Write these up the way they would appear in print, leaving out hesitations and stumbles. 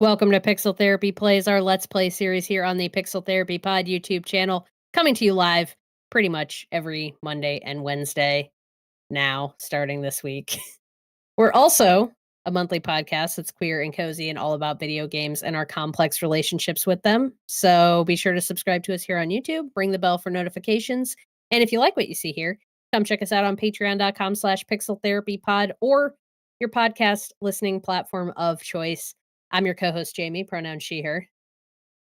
Welcome to Pixel Therapy Plays, our Let's Play series here on the Pixel Therapy Pod YouTube channel, coming to you live pretty much every Monday and Wednesday now, starting this week. We're also a monthly podcast that's queer and cozy and all about video games and our complex relationships with them. So be sure to subscribe to us here on YouTube, ring the bell for notifications, and if you like what you see here, come check us out on patreon.com/pixeltherapypod or your podcast listening platform of choice. I'm your co-host, Jamie, pronoun she, her.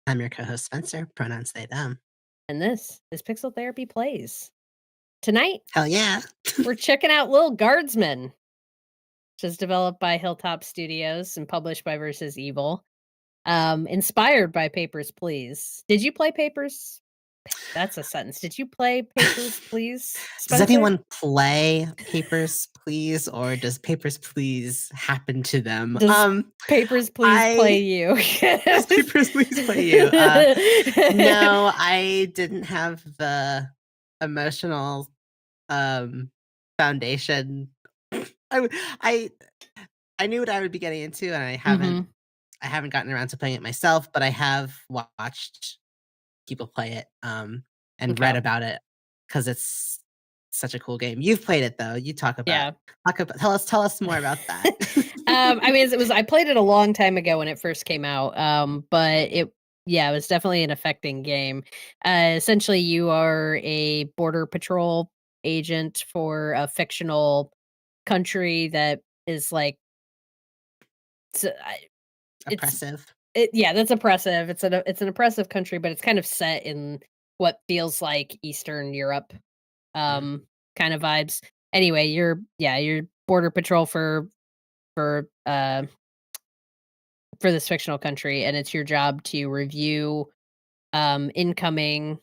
I'm your co-host, Spencer, pronouns they, them. And this is Pixel Therapy Plays. Tonight, Hell yeah. we're checking out Lil Guardsman, which is developed by Hilltop Studios and published by Versus Evil. Inspired by Papers, Please. Did you play Papers? That's a sentence. Did you play Papers, Please, Does Spencer? anyone play Papers, Please, or does Papers, Please happen to them? Does Papers, Please play you? Does Papers, Please play you? No, I didn't have the emotional foundation. I knew what I would be getting into, and I haven't gotten around to playing it myself, but I have watched people play it and read about it because it's such a cool game. You've played it though. You talk about tell us more about that. I mean, I played it a long time ago when it first came out. But it was definitely an affecting game. Essentially you are a border patrol agent for a fictional country that is like Oppressive. that's oppressive. It's an oppressive country, but it's kind of set in what feels like Eastern Europe kind of vibes. Anyway, you're border patrol for this fictional country, and it's your job to review incoming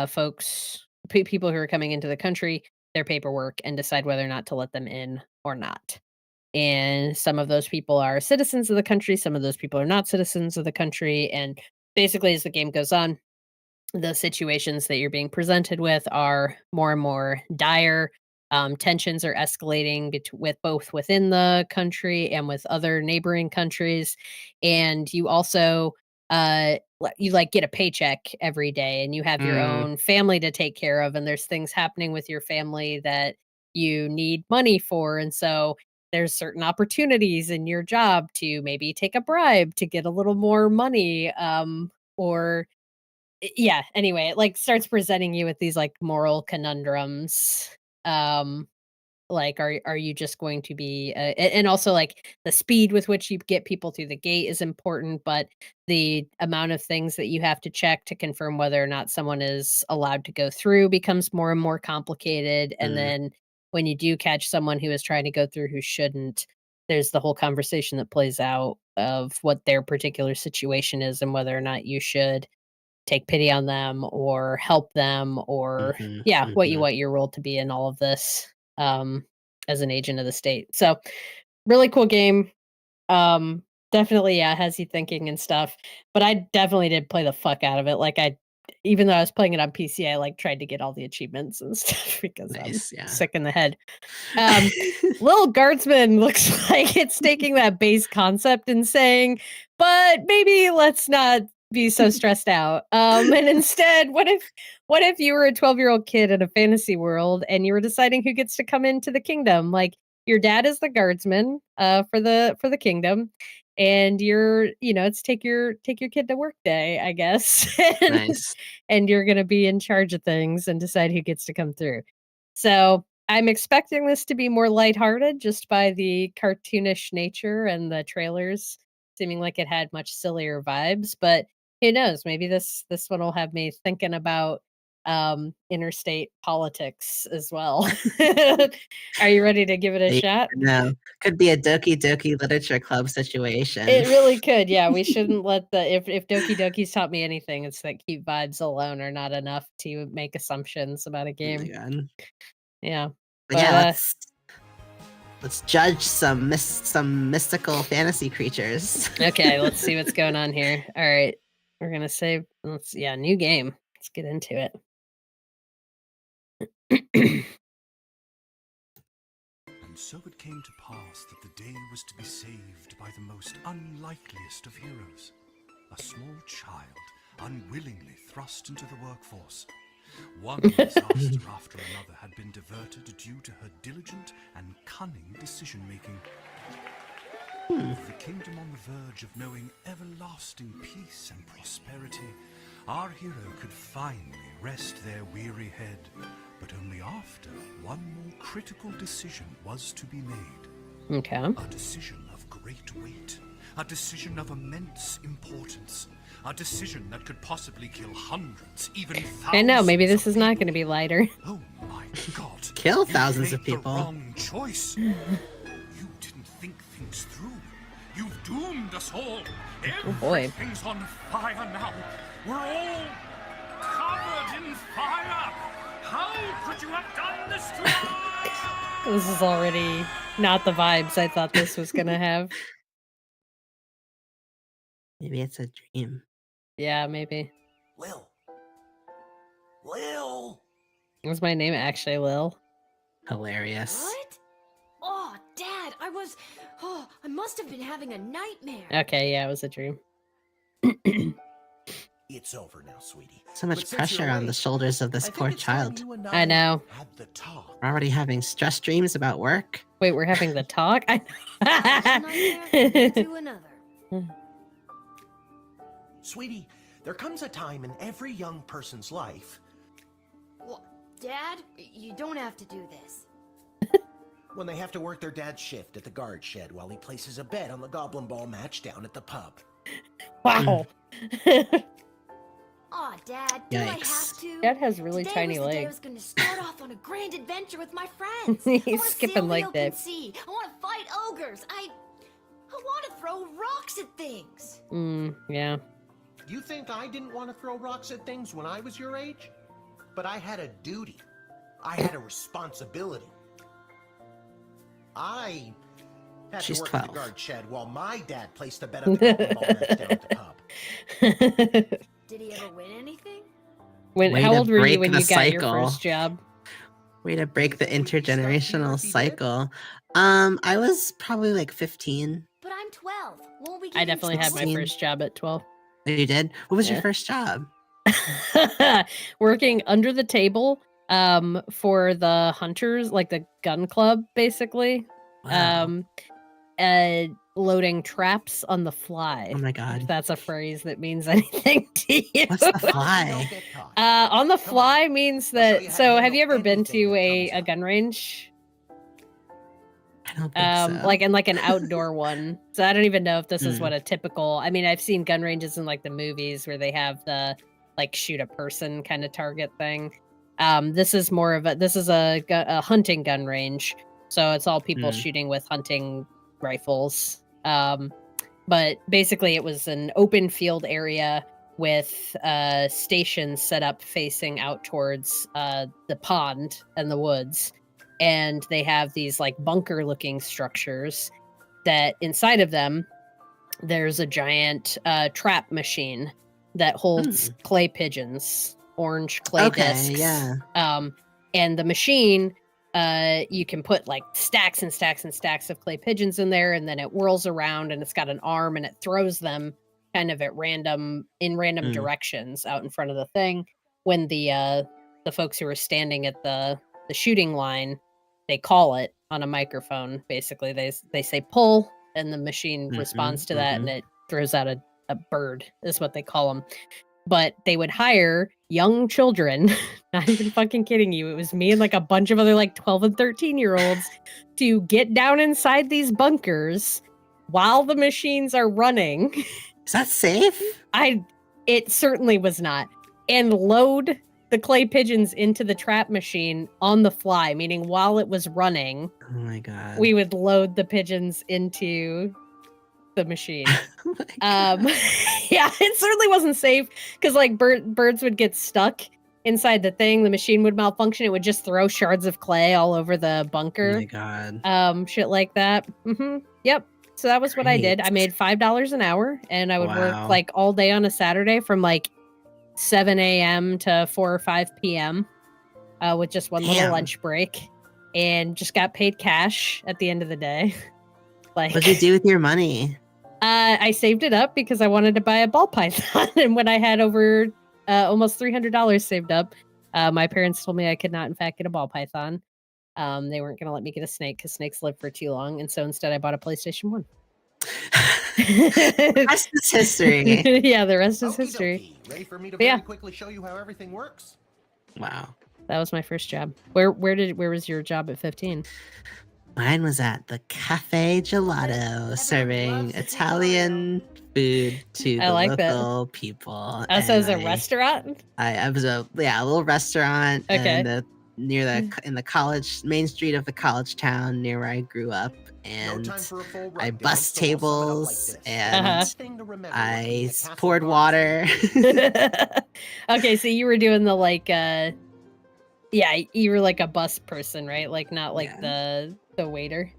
folks, people who are coming into the country, their paperwork, and decide whether or not to let them in or not. And some of those people are citizens of the country, some of those people are not citizens of the country, and basically as the game goes on, the situations that you're being presented with are more and more dire. Tensions are escalating with both within the country and with other neighboring countries, and you also you like get a paycheck every day, and you have your own family to take care of, and there's things happening with your family that you need money for, and so there's certain opportunities in your job to maybe take a bribe to get a little more money, or anyway, it, like, starts presenting you with these, like, moral conundrums. Um, like, are you just going to be, and also, like, the speed with which you get people through the gate is important, but the amount of things that you have to check to confirm whether or not someone is allowed to go through becomes more and more complicated, and then when you do catch someone who is trying to go through who shouldn't, there's the whole conversation that plays out of what their particular situation is and whether or not you should take pity on them or help them or what you want your role to be in all of this as an agent of the state. So really cool game. Definitely has you thinking and stuff. But I definitely did play the fuck out of it. Like even though I was playing it on PC, I like tried to get all the achievements and stuff because I'm sick in the head. Lil Guardsman looks like it's taking that base concept and saying, but maybe let's not be so stressed out. And instead, what if you were a 12-year-old kid in a fantasy world and you were deciding who gets to come into the kingdom? Like your dad is the guardsman for the kingdom, and it's take your kid to work day, I guess. And you're gonna be in charge of things and decide who gets to come through. So I'm expecting this to be more lighthearted just by the cartoonish nature and the trailers seeming like it had much sillier vibes, but who knows? Maybe this one will have me thinking about interstate politics as well. Are you ready to give it a shot? No, could be a Doki Doki Literature Club situation. It really could. Yeah, we shouldn't let if Doki Doki's taught me anything, it's that cute vibes alone are not enough to make assumptions about a Oh my game. god. Yeah. But yeah, let's judge some mystical fantasy creatures. Okay, let's see what's going on here. All right. We're gonna save new game. Let's get into it. And so it came to pass that the day was to be saved by the most unlikeliest of heroes, a small child unwillingly thrust into the workforce. One disaster after another had been diverted due to her diligent and cunning decision-making. With the kingdom on the verge of knowing everlasting peace and prosperity, our hero could finally rest their weary head, but only after one more critical decision was to be made. Okay. A decision of great weight, a decision of immense importance, a decision that could possibly kill hundreds, even thousands. I know, maybe this is not people. going to be lighter. Oh my God! Kill thousands you of made people. The wrong choice. You didn't think things through. You've doomed us all. Oh boy. Everything's on fire now. We're all covered in fire. How could you have done this to us? This is already not the vibes I thought this was going to have. Maybe it's a dream. Yeah, maybe. Lil. Was my name actually Lil? Hilarious. What? Oh, Dad, I must have been having a nightmare. Okay, yeah, it was a dream. It's over now, sweetie. So But much since pressure you're on the awake, shoulders of this I think poor it's time child. you and I know. Had the talk. We're already having stress dreams about work. Wait, we're having the talk? One nightmare to another. Sweetie, there comes a time in every young person's life Well, Dad, you don't have to do this. when they have to work their dad's shift at the guard shed while he places a bet on the Goblin Ball match down at the pub. Wow. Aw, Dad, do I have Yikes. to? Dad has really Today tiny was the day I legs. was going to start off on a grand adventure with my friends. He's I want to skipping sail like the open that. sea. I want to fight ogres. I want to throw rocks at things. Yeah. You think I didn't want to throw rocks at things when I was your age? But I had a duty. I had a responsibility. I had She's to work 12. at the guard shed while my dad placed a bet on the Goblin Ball match down at the pub. Did he ever win anything? Way How to old were you break when the you got your cycle. first job? Way to break the Think we could start intergenerational here if he did? cycle. I was probably like 15. But I'm 12. Won't we get I in definitely had my trouble? 16. first job at 12. Oh, you did? What was Yeah. your first job? Working under the table for the hunters, like the gun club, basically. Wow. Loading traps on the fly. Oh my If god. that's a phrase that means anything to you. What's the Don't fly? get caught. On the Come on. fly means I'll show that. you how to So, have handle you ever been anything to that a comes up. gun range? I don't think so. Like an outdoor one. So I don't even know if this is Hmm. what a typical. I mean, I've seen gun ranges in like the movies where they have the like shoot a person kind of target thing. This is more of a hunting gun range. So it's all people Hmm. shooting with hunting rifles. But basically, it was an open field area with stations set up facing out towards the pond and the woods. And they have these like bunker looking structures that inside of them, there's a giant trap machine that holds clay pigeons, orange clay Okay, discs. yeah. And the machine, you can put like stacks and stacks and stacks of clay pigeons in there, and then it whirls around and it's got an arm and it throws them kind of at random directions out in front of the thing. When the folks who are standing at the shooting line, they call it on a microphone. Basically, they say pull, and the machine responds to that, and it throws out a bird. Is what they call them. But they would hire young children, not even fucking kidding you. It was me and like a bunch of other like 12 and 13-year-olds to get down inside these bunkers while the machines are running. Is that safe? It certainly was not. And load the clay pigeons into the trap machine on the fly, meaning while it was running, Oh my god. we would load the pigeons into the machine. Oh my god. Yeah, it certainly wasn't safe because like birds would get stuck inside the thing. The machine would malfunction. It would just throw shards of clay all over the Oh bunker. my god. Shit like that. Yep. So that was what I did. I Great. made $5 an hour, and I would Wow. work like all day on a Saturday from like 7 a.m. to 4 or 5 p.m. With just one little Damn. lunch break. and just got paid cash at the end of the day. Like, What'd you do with your money? I saved it up because I wanted to buy a ball python, and when I had over almost $300 saved up, my parents told me I could not, in fact, get a ball python. They weren't going to let me get a snake because snakes live for too long, and so instead I bought a PlayStation 1. The rest is history. Yeah, the rest is Okie history. dokie. Ready for me to But yeah. very quickly show you how everything works? Wow. That was my first job. Where was your job at 15? Mine was at the Cafe Gelato, serving Italian food to I the like that. local people. Oh, so it was a And restaurant? I was a little restaurant Okay. in the college main street of the college town near where I grew up, No and time for a full I rundown, bust so I'll sum it up like tables this. and Uh-huh. Thing to remember I working at Castle poured water. Guardsman. Okay, so you were doing the like yeah, you were like a bus person, right? Like not like the waiter.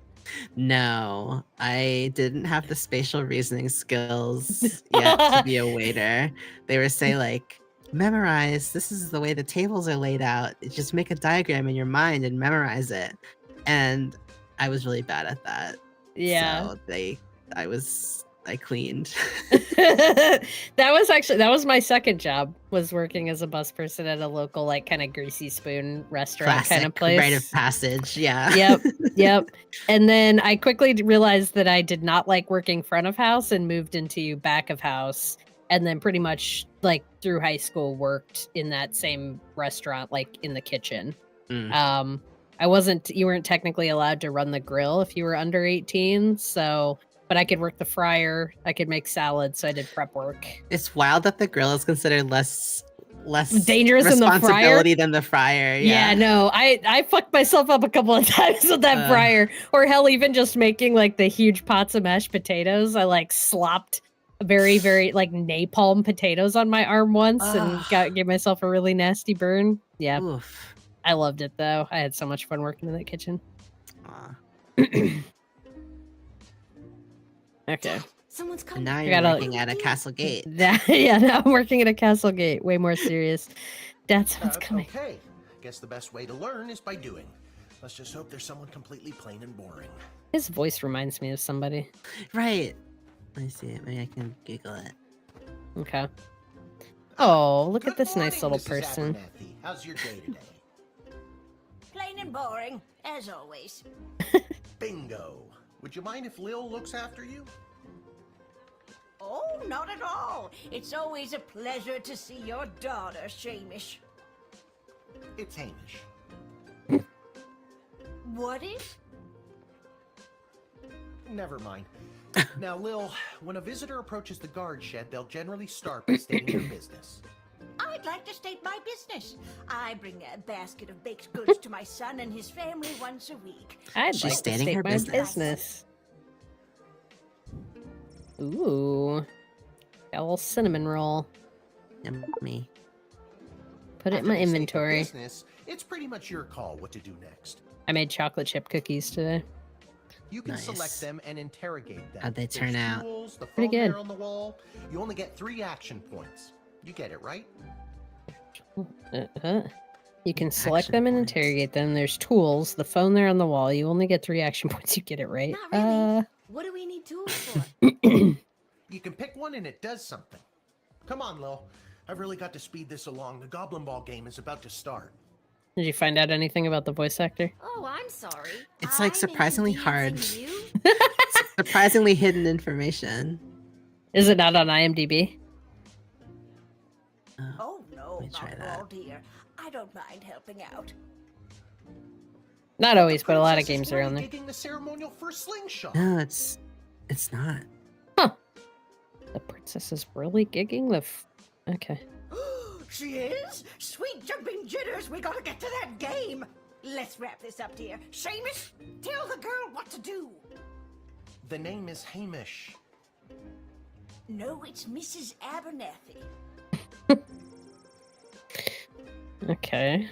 No, I didn't have the spatial reasoning skills yet to be a waiter. They were say like, memorize, this is the way the tables are laid out. Just make a diagram in your mind and memorize it. And I was really bad at that. Yeah. So I cleaned. That was my second job, was working as a bus person at a local like kind of greasy spoon restaurant kind of Classic place. rite of passage. Yeah. Yep. And then I quickly realized that I did not like working front of house and moved into back of house. And then pretty much like through high school worked in that same restaurant, like in the kitchen. Mm. You weren't technically allowed to run the grill if you were under 18. So, but I could work the fryer. I could make salads. So I did prep work. It's wild that the grill is considered less Dangerous than the fryer? responsibility than the fryer. Yeah, no, I fucked myself up a couple of times with that fryer. Or hell, even just making like the huge pots of mashed potatoes. I like slopped very, very like napalm potatoes on my arm once and gave myself a really nasty burn. Yeah. Oof. I loved it though. I had so much fun working in that kitchen. Okay. Someone's coming. And now you're working at a castle gate. Now I'm working at a castle gate. Way more serious. Dad, someone's coming. Okay. Guess the best way to learn is by doing. Let's just hope there's someone completely plain and boring. His voice reminds me of somebody. Right. Let me see it. Maybe I can Google it. Okay. Oh, look Good at this morning, nice little Mrs. person. Abernathy. How's your day today? Plain and boring, as always. Bingo. Would you mind if Lil looks after you? Oh, not at all. It's always a pleasure to see your daughter, Shamish. It's Hamish. What is? Never mind. Now, Lil, when a visitor approaches the guard shed, they'll generally start by stating their business. I'd like to state my business. I bring a basket of baked goods to my son and his family once a week. I'd She's like to stating state her my business. Ooh. Got a little cinnamon roll. Yummy. Put it in After my they state their inventory. business, it's pretty much your call what to do next. I made chocolate chip cookies today. You can Nice. select them and interrogate them. How'd they turn There's out? Tools, the Pretty phone good. there on the wall. You only get 3 action points. You get it, right? You can select Action them and points. interrogate them. There's tools. The phone there on the wall. You only get 3 action points. You get it right. Not really. What do we need tools for? You can pick one and it does something. Come on, Lil. I've really got to speed this along. The Goblin Ball game is about to start. Did you find out anything about the voice actor? Oh, I'm sorry. It's, like, I'm surprisingly hard. inconveniencing you? Surprisingly hidden information. Is it not on IMDb? Oh, no, me try not at that. all, dear. I don't mind helping out. Not always, The but a lot of princess is games are on really there. gigging the ceremonial for slingshot. No, it's not. The princess is really gigging the. Okay. She is? Sweet jumping jitters, we gotta get to that game. Let's wrap this up, dear. Seamus, tell the girl what to do. The name is Hamish. No, it's Mrs. Abernathy. Okay.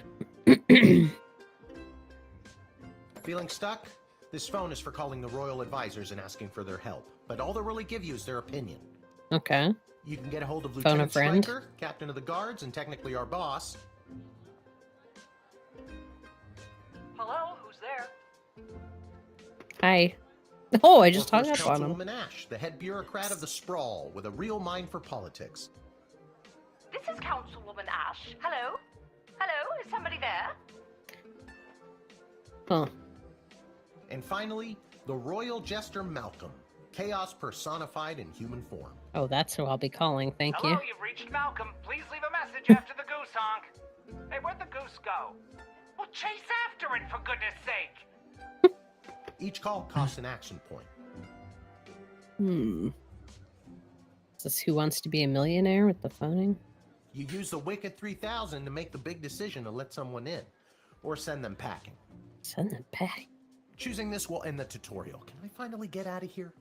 Feeling stuck? This phone is for calling the royal advisors and asking for their help. But all they'll really give you is their opinion. Okay. You can get a hold of Phone a Lieutenant friend. Stryker, captain of the guards, and technically our boss. Hello, who's there? Hi. Oh, I Or just hung first up on him. Councilwoman Ash, the head bureaucrat of the sprawl with a real mind for politics. This is Councilwoman Ash. Hello? Hello? Is somebody there? Huh. And finally, the royal jester Malcolm, chaos personified in human form. Oh, that's who I'll be calling. Thank you. Hello, you've reached Malcolm. Please leave a message after the goose honk. Hey, where'd the goose go? Well, chase after it, for goodness sake. Each call costs an action point. Is this Who Wants to Be a Millionaire with the phoning? You use the Wicked 3000 to make the big decision to let someone in, or send them packing. Send them back. Choosing this will end the tutorial. Can I finally get out of here?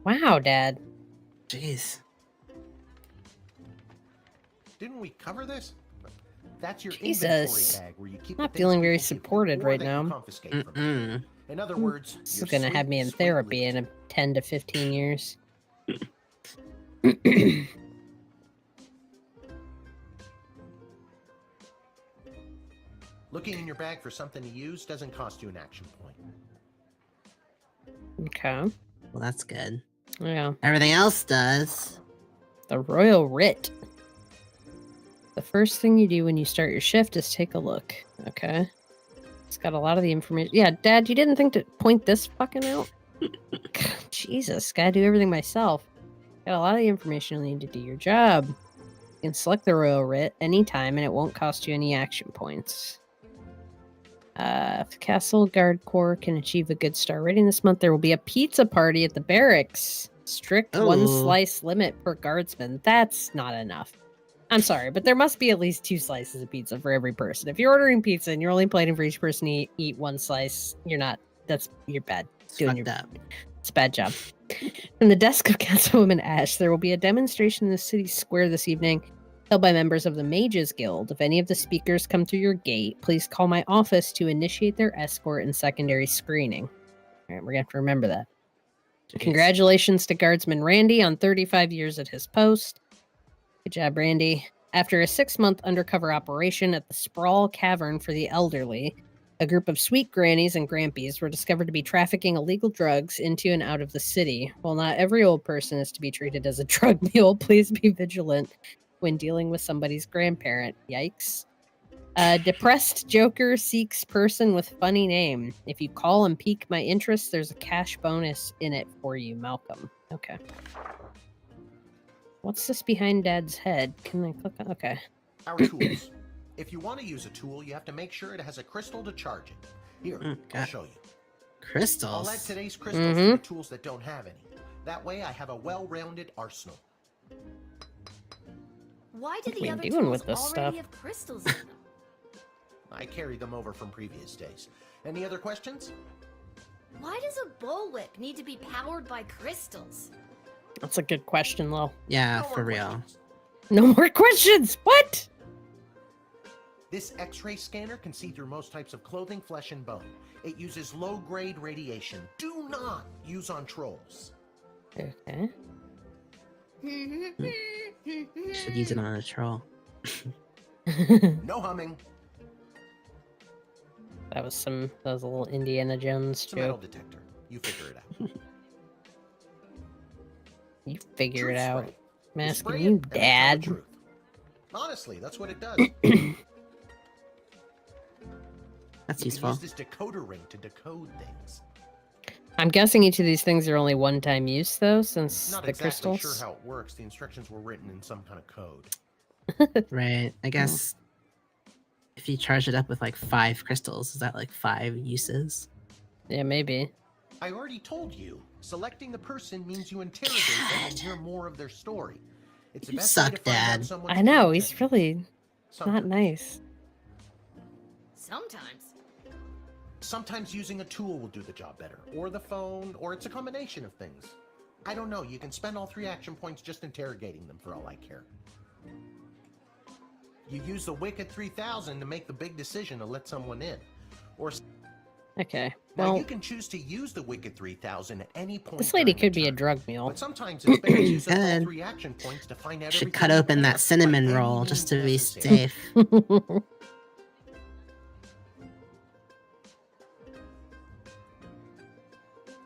Wow, Dad. Jeez. Didn't we cover this? That's your Jesus. inventory bag where you keep Not the feeling things very people give you supported or right that you now. confiscate from you. In other words, This is your going to have sweet, me in sweet therapy loot. in a 10 to 15 years. Looking in your bag for something to use doesn't cost you an action point. Okay. Well, that's good. Yeah. Everything else does. The Royal Writ. The first thing you do when you start your shift is take a look. Okay. It's got a lot of the information. Yeah, Dad, you didn't think to point this fucking out? Jesus, gotta do everything myself. Got a lot of the information you'll need to do your job. You can select the Royal Writ anytime and it won't cost you any action points. If the Castle Guard Corps can achieve a good star rating this month, there will be a pizza party at the barracks. Strict one Ooh. slice limit per guardsman. That's not enough. I'm sorry, but there must be at least 2 slices of pizza for every person. If you're ordering pizza and you're only planning for each person to eat 1 slice, you're bad. It's Doing fucked up. It's a bad job. From the desk of Councilwoman Ash, there will be a demonstration in the city square this evening held by members of the Mages Guild. If any of the speakers come through your gate, please call my office to initiate their escort and secondary screening. All right, we're going to have to remember that. Jeez. Congratulations to Guardsman Randy on 35 years at his post. Good job, Randy. After a 6-month undercover operation at the Sprawl Cavern for the Elderly, a group of sweet grannies and grampies were discovered to be trafficking illegal drugs into and out of the city. While not every old person is to be treated as a drug mule, please be vigilant when dealing with somebody's grandparent. Yikes. Depressed Joker seeks person with funny name. If you call and pique my interest, there's a cash bonus in it for you, Malcolm. Okay. What's this behind Dad's head? Can I click on? Okay. Our tools. If you want to use a tool, you have to make sure it has a crystal to charge it. Here, I'll God. show you. Crystals. I'll add today's crystals to the tools that don't have any. That way I have a well-rounded arsenal. Why did What are the we other doing tools with this already stuff? have crystals in them? I carried them over from previous days. Any other questions? Why does a bullwhip need to be powered by crystals? That's a good question, Lil. Yeah, No more for real. questions. No more questions. What? This X-ray scanner can see through most types of clothing, flesh, and bone. It uses low-grade radiation. Do not use on trolls. Okay. Should use it on a troll. No humming. That was a little Indiana Jones It's a metal joke. detector. You figure it out. You figure it Truth out. spray. I'm You asking spray you, it, and they tell the Dad. truth. Honestly, that's what it does. That's You can useful. use this decoder ring to decode things. I'm guessing each of these things are only one-time use, though, since Not the exactly crystals. sure how it works. The instructions were written in some kind of code. Right. I guess if you charge it up with like 5 crystals, is that like 5 uses? Yeah, maybe. I already told you. Selecting the person means you interrogate them and hear more of their story. It's the You best way to suck, find out Dad. someone's I know, content. he's really not Sometimes. nice. Sometimes. Sometimes using a tool will do the job better, or the phone, or it's a combination of things. I don't know, you can spend all 3 action points just interrogating them for all I care. You use the Wicked 3000 to make the big decision to let someone in. Or Okay, now well, you can choose to use the Wicked 3000 at any point. this lady during could the be a turn. drug mule. But sometimes it's better to use up all Good. 3 action points to find out Should everything cut you open can that by cinnamon any roll means just to be necessary. safe.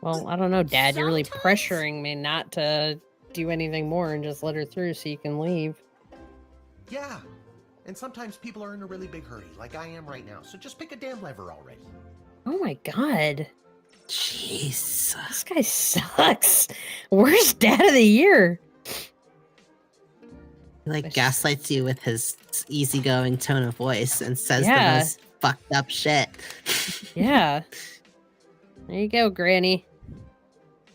Well, I don't know, Dad. You're really Sometimes- pressuring me not to do anything more and just let her through so you can leave. Yeah. And sometimes people are in a really big hurry, like I am right now. So just pick a damn lever already. Oh my god. Jeez. This guy sucks. Worst dad of the year. He like gaslights you with his easygoing tone of voice and says Yeah. the most fucked up shit. Yeah. There you go, Granny.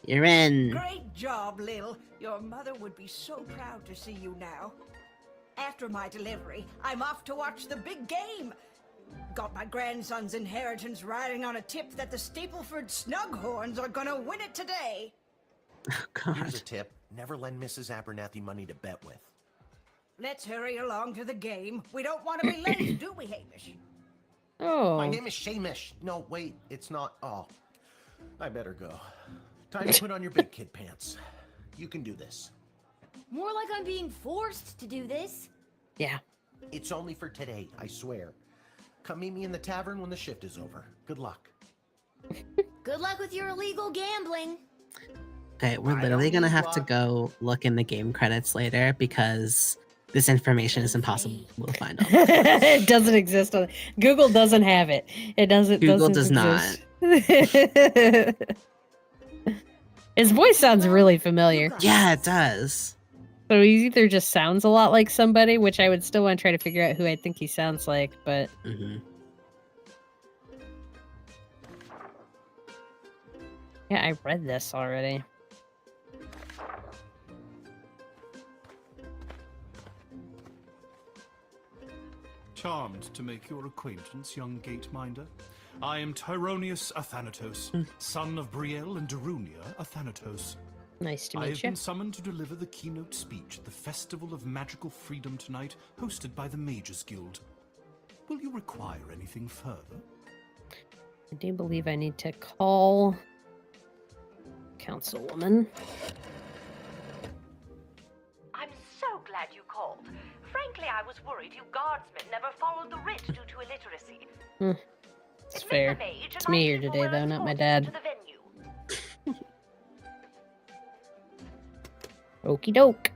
You're in. Great job, Lil. Your mother would be so proud to see you now. After my delivery, I'm off to watch the big game. Got my grandson's inheritance riding on a tip that the Stapleford Snughorns are gonna win it today. Oh Here's a god. tip. Never lend Mrs. Abernathy money to bet with. Let's hurry along to the game. We don't want to be late, do we, Hamish? Oh. My name is Shamish. No, wait, it's not. Oh, I better go. Time to put on your big kid pants. You can do this. More like I'm being forced to do this. Yeah. It's only for today, I swear. Come meet me in the tavern when the shift is over. Good luck. Good luck with your illegal gambling. Okay, we're I literally don't gonna need have to luck. go look in the game credits later because this information is impossible to find on. It doesn't exist on Google doesn't have it. It doesn't Google doesn't does exist. His voice sounds really familiar. Yeah, it does. So he either just sounds a lot like somebody, which I would still want to try to figure out who I think he sounds like, but Hmm. yeah, I read this already. Charmed to make your acquaintance, young gateminder. I am Tyronius Athanatos, son of Brielle and Darunia Athanatos. Nice to I have meet you. been summoned to deliver the keynote speech at the Festival of Magical Freedom tonight, hosted by the Mages Guild. Will you require anything further? I do believe I need to call Councilwoman. I'm so glad you called. Frankly, I was worried you guardsmen never followed the writ due to illiteracy. It's Admit fair. the mage, It's and me our here people today, will though, not my escort you dad. to the venue. Okie doke.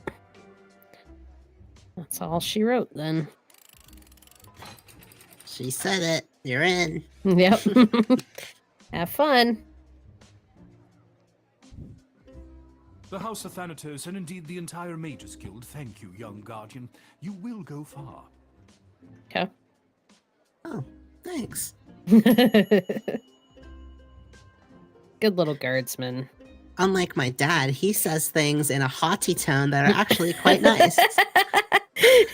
That's all she wrote then. She said it. You're in. Yep. Have fun. The House of Thanatos, and indeed the entire Mages Guild, thank you, young guardian. You will go far. Okay. Oh, thanks. Good little guardsman. Unlike my dad, he says things in a haughty tone that are actually quite nice.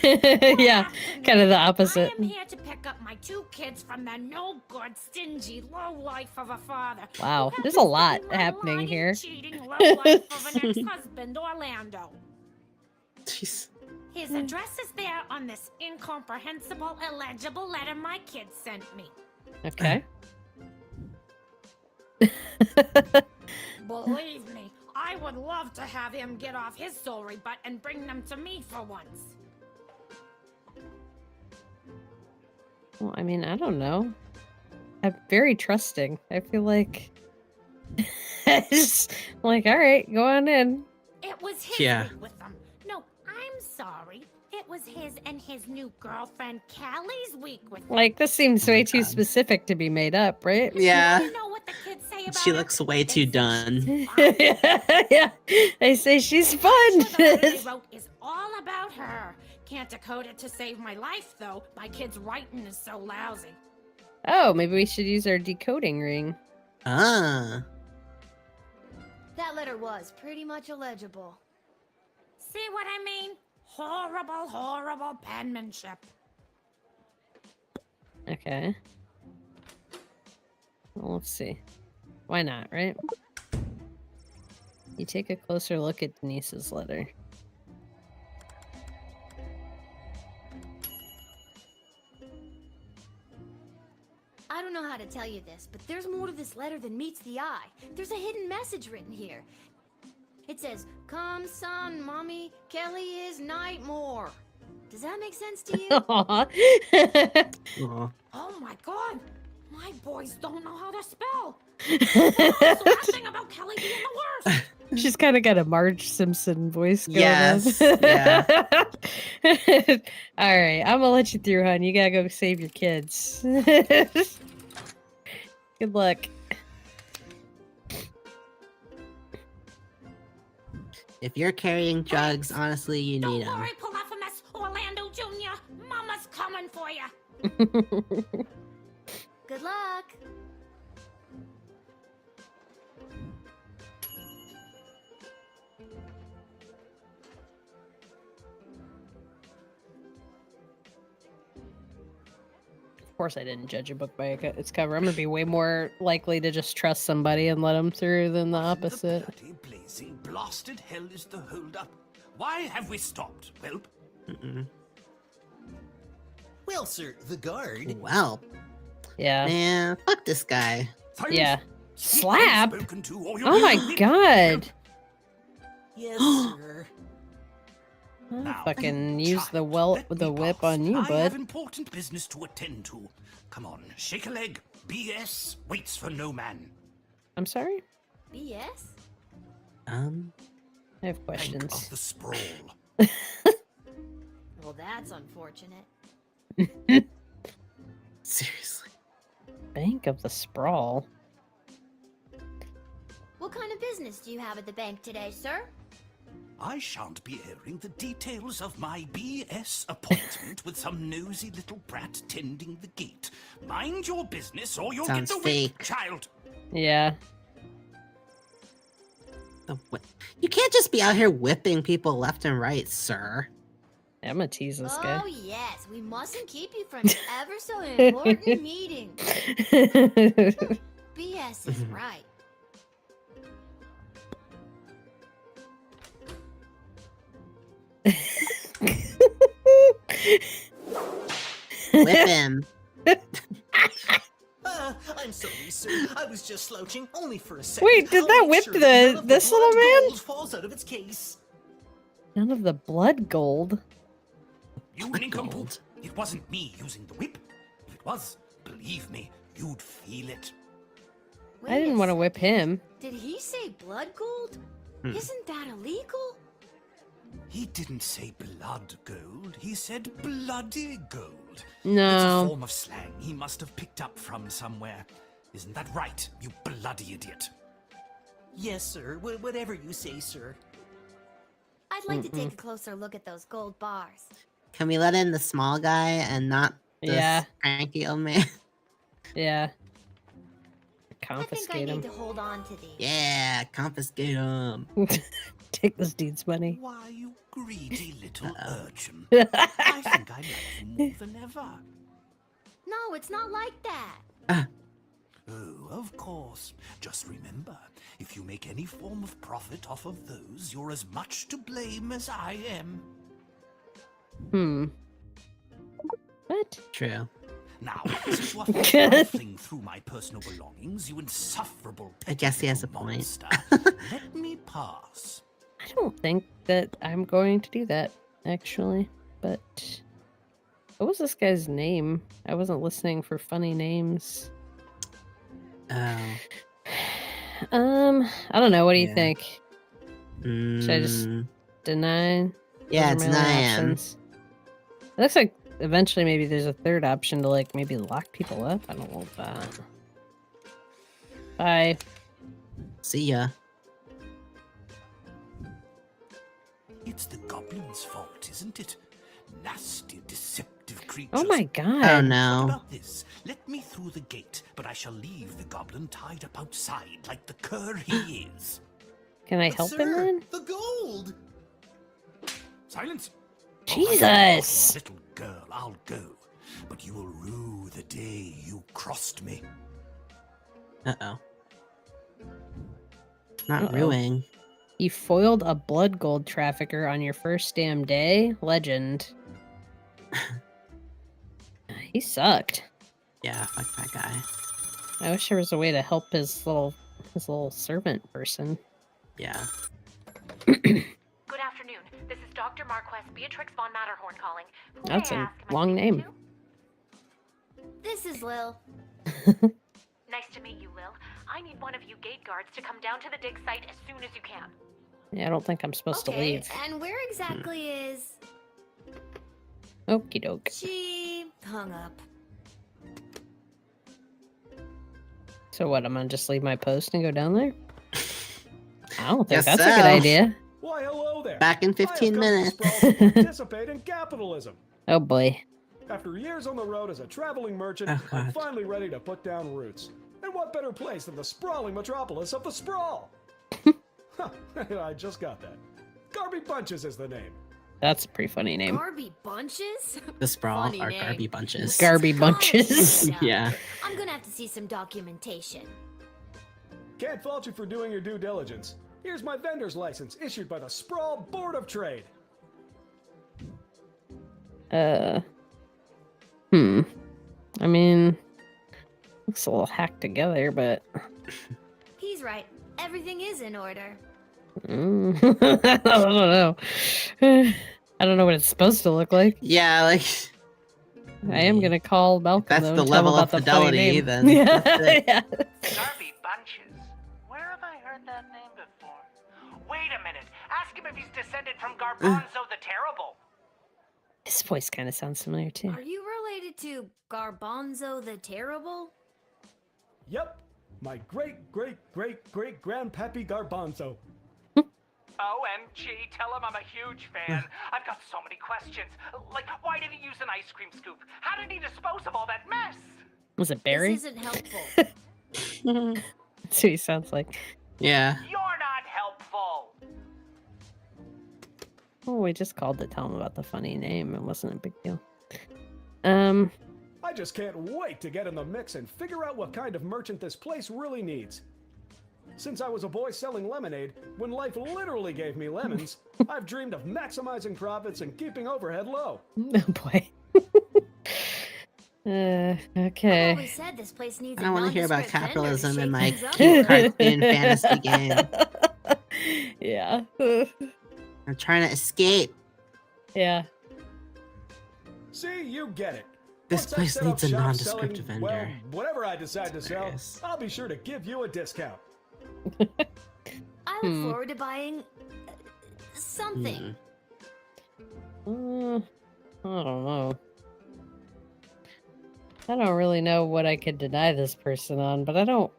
Yeah, kind of the opposite. I am here to pick up my two kids from the no-good, stingy lowlife of a father. Wow, who there's happens a to lot be my happening lying, here. cheating lowlife of an ex-husband, Orlando. Jeez. His address is there on this incomprehensible, illegible letter my kids sent me. Okay. Believe me, I would love to have him get off his sorry butt and bring them to me for once. Well, I mean, I don't know. I'm very trusting. I feel like it's like, all right, go on in. It was his Yeah. week with them. No, I'm sorry. It was his and his new girlfriend Callie's week with them. Like, this seems way too God. specific to be made up, right? Yeah. You know what the kids say about She her? looks way They too say done. she's fine. Yeah, they say she's Sure, the letter they fun. wrote is all about her. Can't decode it to save my life, though. My kid's writing is so lousy. Oh, maybe we should use our decoding ring. Ah. That letter was pretty much illegible. See what I mean? Horrible, horrible penmanship. Okay. Well, let's see. Why not, right? You take a closer look at Denise's letter. I don't know how to tell you this, but there's more to this letter than meets the eye. There's a hidden message written here. It says, "Come, son, mommy, Kelly is Nightmare." Does that make sense to you? Aw. Aw. Oh my god! My boys don't know how to spell. Slashing about Kelly being the worst. She's kind of got a Marge Simpson voice going Yes, on. yeah. All right, I'm gonna let you through, hon. You gotta go save your kids. Good luck. If you're carrying drugs, honestly, you need Don't them. worry, Polyphemus Orlando Jr. Mama's coming for you. Good luck. Of course, I didn't judge a book by its cover. I'm gonna be way more likely to just trust somebody and let them through than the opposite. The bloody blazing blasted hell is the hold-up. Why have we stopped, Whelp? Well, sir, the guard. Well, Yeah. man, fuck this guy. Silence. Yeah. Speak Slap? unspoken to, or you'll Oh be my whipped. god. Yes, sir. I'll Now, fucking use child, the let me whip pass. on you, I have bud. important business to attend to. Come on, shake a leg. BS waits for no man. I'm sorry? BS? I have Think questions. of the sprawl. Well, that's unfortunate. Seriously. Bank of the Sprawl. What kind of business do you have at the bank today, sir? I shan't be airing the details of my BS appointment with some nosy little brat tending the gate. Mind your business or you'll Sounds get the fake. whip, child. Yeah. You can't just be out here whipping people left and right, sir. I'm gonna tease this guy. Oh, yes. We mustn't keep you from your ever so important meeting. BS is right. Whip him. I'm sorry, sir. I was just slouching, only for a second. Wait, did I'll that make whip sure the- that none of this little blood man? gold falls out of its case. None of the blood gold. You nincompoop. It wasn't me using the whip. If it was, believe me, you'd feel it. Wait I didn't a want to whip him. Did he say blood gold? Isn't that illegal? He didn't say blood gold. He said bloody gold. It's a No. form of slang he must have picked up from somewhere. Isn't that right, you bloody idiot? Yes, sir. Whatever you say, sir. I'd like to take a closer look at those gold bars. Can we let in the small guy and not the Yeah. cranky old man? Yeah. I think I Confiscate need him. to hold on to these. Yeah, confiscate him. Take this dude's money. Why, you greedy little urchin. I think I like you more than ever. No, it's not like that. Oh, of course. Just remember, if you make any form of profit off of those, you're as much to blame as I am. What? True. Now, since you are rifling through my personal belongings, you insufferable I guess he has a little point. monster, let me pass. I don't think that I'm going to do that, actually. But what was this guy's name? I wasn't listening for funny names. Oh. I don't know. What do you Yeah. think? Should I just deny? Yeah, Those are it's my only 9 options. It looks like eventually maybe there's a third option to like maybe lock people up. I don't know that. Bye. See ya. It's the goblin's fault, isn't it? Nasty, deceptive creatures. Oh my Oh god. What no. about this? Let me through the gate, but I shall leave the goblin tied up outside like the cur he is. Can I But help him sir, then? the gold! Silence! Jesus! Little girl, I'll go. But you will rue the day you crossed me. Uh-oh. Not Uh-oh. ruining. You foiled a blood gold trafficker on your first damn day? Legend. He sucked. Yeah, fuck that guy. I wish there was a way to help his little servant person. Yeah. Good afternoon. This is Dr. Marquess Beatrix von Matterhorn calling. Who That's may I a ask am I long speaking name. to? This is Lil. Nice to meet you, Lil. I need one of you gate guards to come down to the dig site as soon as you can. Yeah, I don't think I'm supposed to Okay, leave. and where exactly is... Okie doke. She hung up. So what, I'm gonna just leave my post and go down there? I don't think Guess that's a good so. idea. Why, hello there. Back in I have 15 come to minutes. Sprawl to participate in capitalism. Oh boy. After years on the road as a traveling merchant, Oh, I'm God. finally ready to put down roots. And what better place than the sprawling metropolis of the sprawl? Huh, I just got that. Garby Bunches is the name. That's a pretty funny name. Garby Bunches? The sprawl Funny are name. Garby bunches. Garby Bunches. Yeah. I'm gonna have to see some documentation. Can't fault you for doing your due diligence. Here's my vendor's license issued by the Sprawl Board of Trade. I mean, looks a little hacked together, but He's right. Everything is in order. I don't know. I don't know what it's supposed to look like. Yeah, like I am gonna call Malcolm. that's though, the and tell him level about of the funny fidelity, name. then Yeah, that's it. yeah. Garby Bunches. Where have I heard that name before? Wait a minute. Ask him if he's descended from Garbanzo the Terrible. His voice kind of sounds familiar too. Are you related to Garbanzo the Terrible? Yep, my great-great-great-great-grandpappy Garbanzo. OMG, tell him I'm a huge fan. I've got so many questions. Like, why did he use an ice cream scoop? How did he dispose of all that mess? Was it Barry? This isn't helpful. That's what he sounds like. Yeah. You're not helpful. Oh, we just called to tell him about the funny name. It wasn't a big deal. I just can't wait to get in the mix and figure out what kind of merchant this place really needs. Since I was a boy selling lemonade, when life literally gave me lemons, I've dreamed of maximizing profits and keeping overhead low. Oh boy. I've Okay. always said this place needs I don't a want to hear about nondescript vendor to capitalism in shake my things up. cute cartoon fantasy game. Yeah. I'm trying to escape. Yeah. See, you get it. This Once I place set needs up a shop nondescript selling, well, vendor. whatever I decide to sell, hilarious. I'll be sure to give you a discount. I look forward to buying something. I don't know. I don't really know what I could deny this person on, but I don't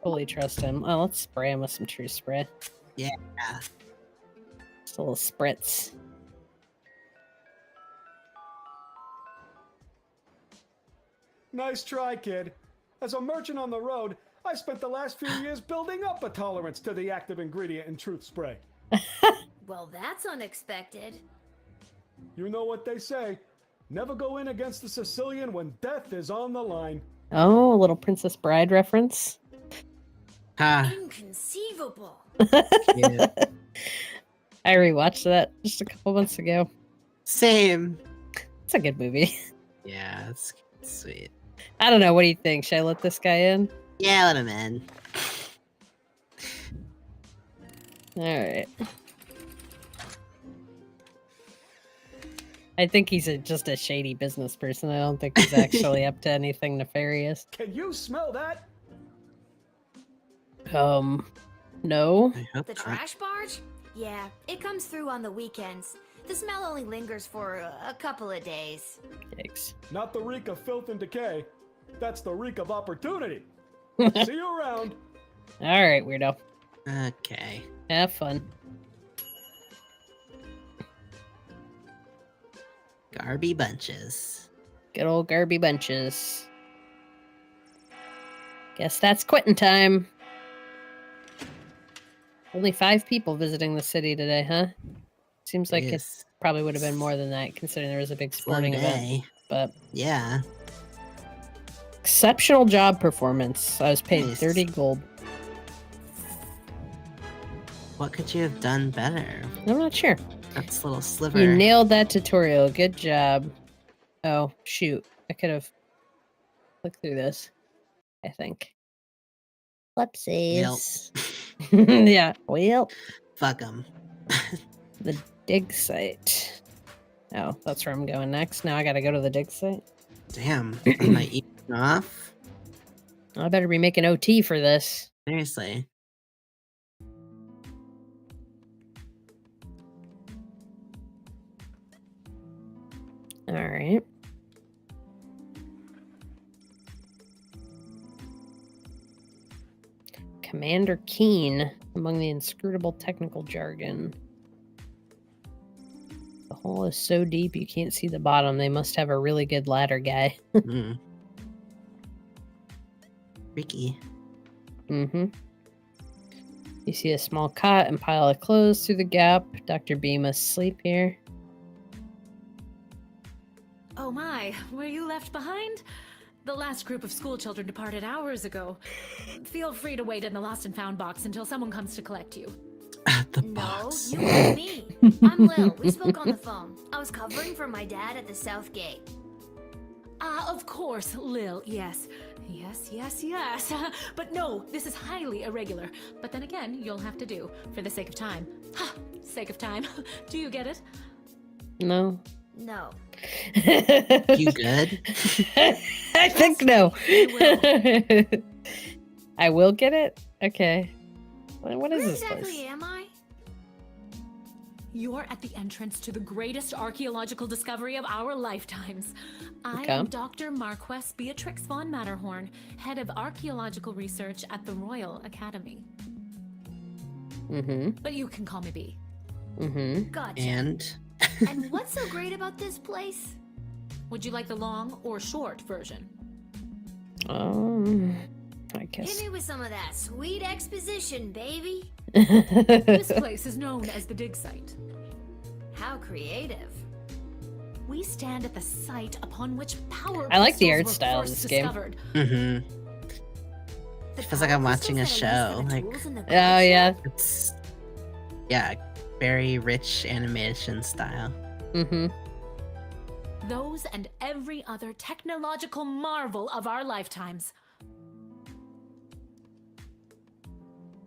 fully trust him. Oh, let's spray him with some true spray. Yeah. Just a little spritz. Nice try, kid. As a merchant on the road, I spent the last few years building up a tolerance to the active ingredient in truth spray. Well, that's unexpected. You know what they say. Never go in against the Sicilian when death is on the line. Oh, a little Princess Bride reference. Ah, Inconceivable. cute. I rewatched that just a couple months ago. Same. It's a good movie. Yeah, it's sweet. I don't know. What do you think? Should I let this guy in? Yeah, let him in. All right. I think he's just a shady business person. I don't think he's actually up to anything nefarious. Can you smell that? No. I hope The not. trash barge? Yeah, it comes through on the weekends. The smell only lingers for a couple of days. Yikes. Not the reek of filth and decay. That's the reek of opportunity. See you around. All right, weirdo. Okay. Have fun. Garby bunches. Good old Garby Bunches. Guess that's quitting time. Only 5 people visiting the city today, huh? Seems like it Yes. probably would have been more than that, considering there was a big Slow sporting event. day. But Yeah. exceptional job performance. I was paid Nice. 30 gold. What could you have done better? I'm not sure. That's a little sliver. You nailed that tutorial. Good job. Oh, shoot. I could have looked through this, I think. Whoopsies. Yeah, well, Fuck them. the dig site. Oh, that's where I'm going next. Now I gotta go to the dig site. Damn. Am I eating off? I better be making OT for this. Seriously. All right. Commander Keen, among the inscrutable technical jargon. The hole is so deep you can't see the bottom. They must have a really good ladder guy. Freaky. Mm-hmm. You see a small cot and pile of clothes through the gap. Dr. B must sleep here. Oh my, were you left behind? The last group of school children departed hours ago. Feel free to wait in the lost and found box until someone comes to collect you. No, you and me. I'm Lil. We spoke on the phone. I was covering for my dad at the South Gate. Of course, Lil, yes. Yes. But no, this is highly irregular. But then again, you'll have to do, for the sake of time. Ha! Sake of time. Do you get it? No. No. You good? I think no. I will get it? Okay. What is Where this exactly place? am I? You're at the entrance to the greatest archaeological discovery of our lifetimes. I Okay. am Dr. Marquess Beatrix von Matterhorn, head of archaeological research at the Royal Academy. Mm-hmm. But you can call me B. Mm-hmm. Gotcha. And And what's so great about this place? Would you like the long or short version? I guess. Hit me with some of that sweet exposition, baby. This place is known as the dig site. How creative. We stand at the site upon which power I like the crystals art were style of first this game. discovered. it feels like I'm watching a show. Like, Oh, yeah. it's very rich animation style. Mm-hmm. Those and every other technological marvel of our lifetimes.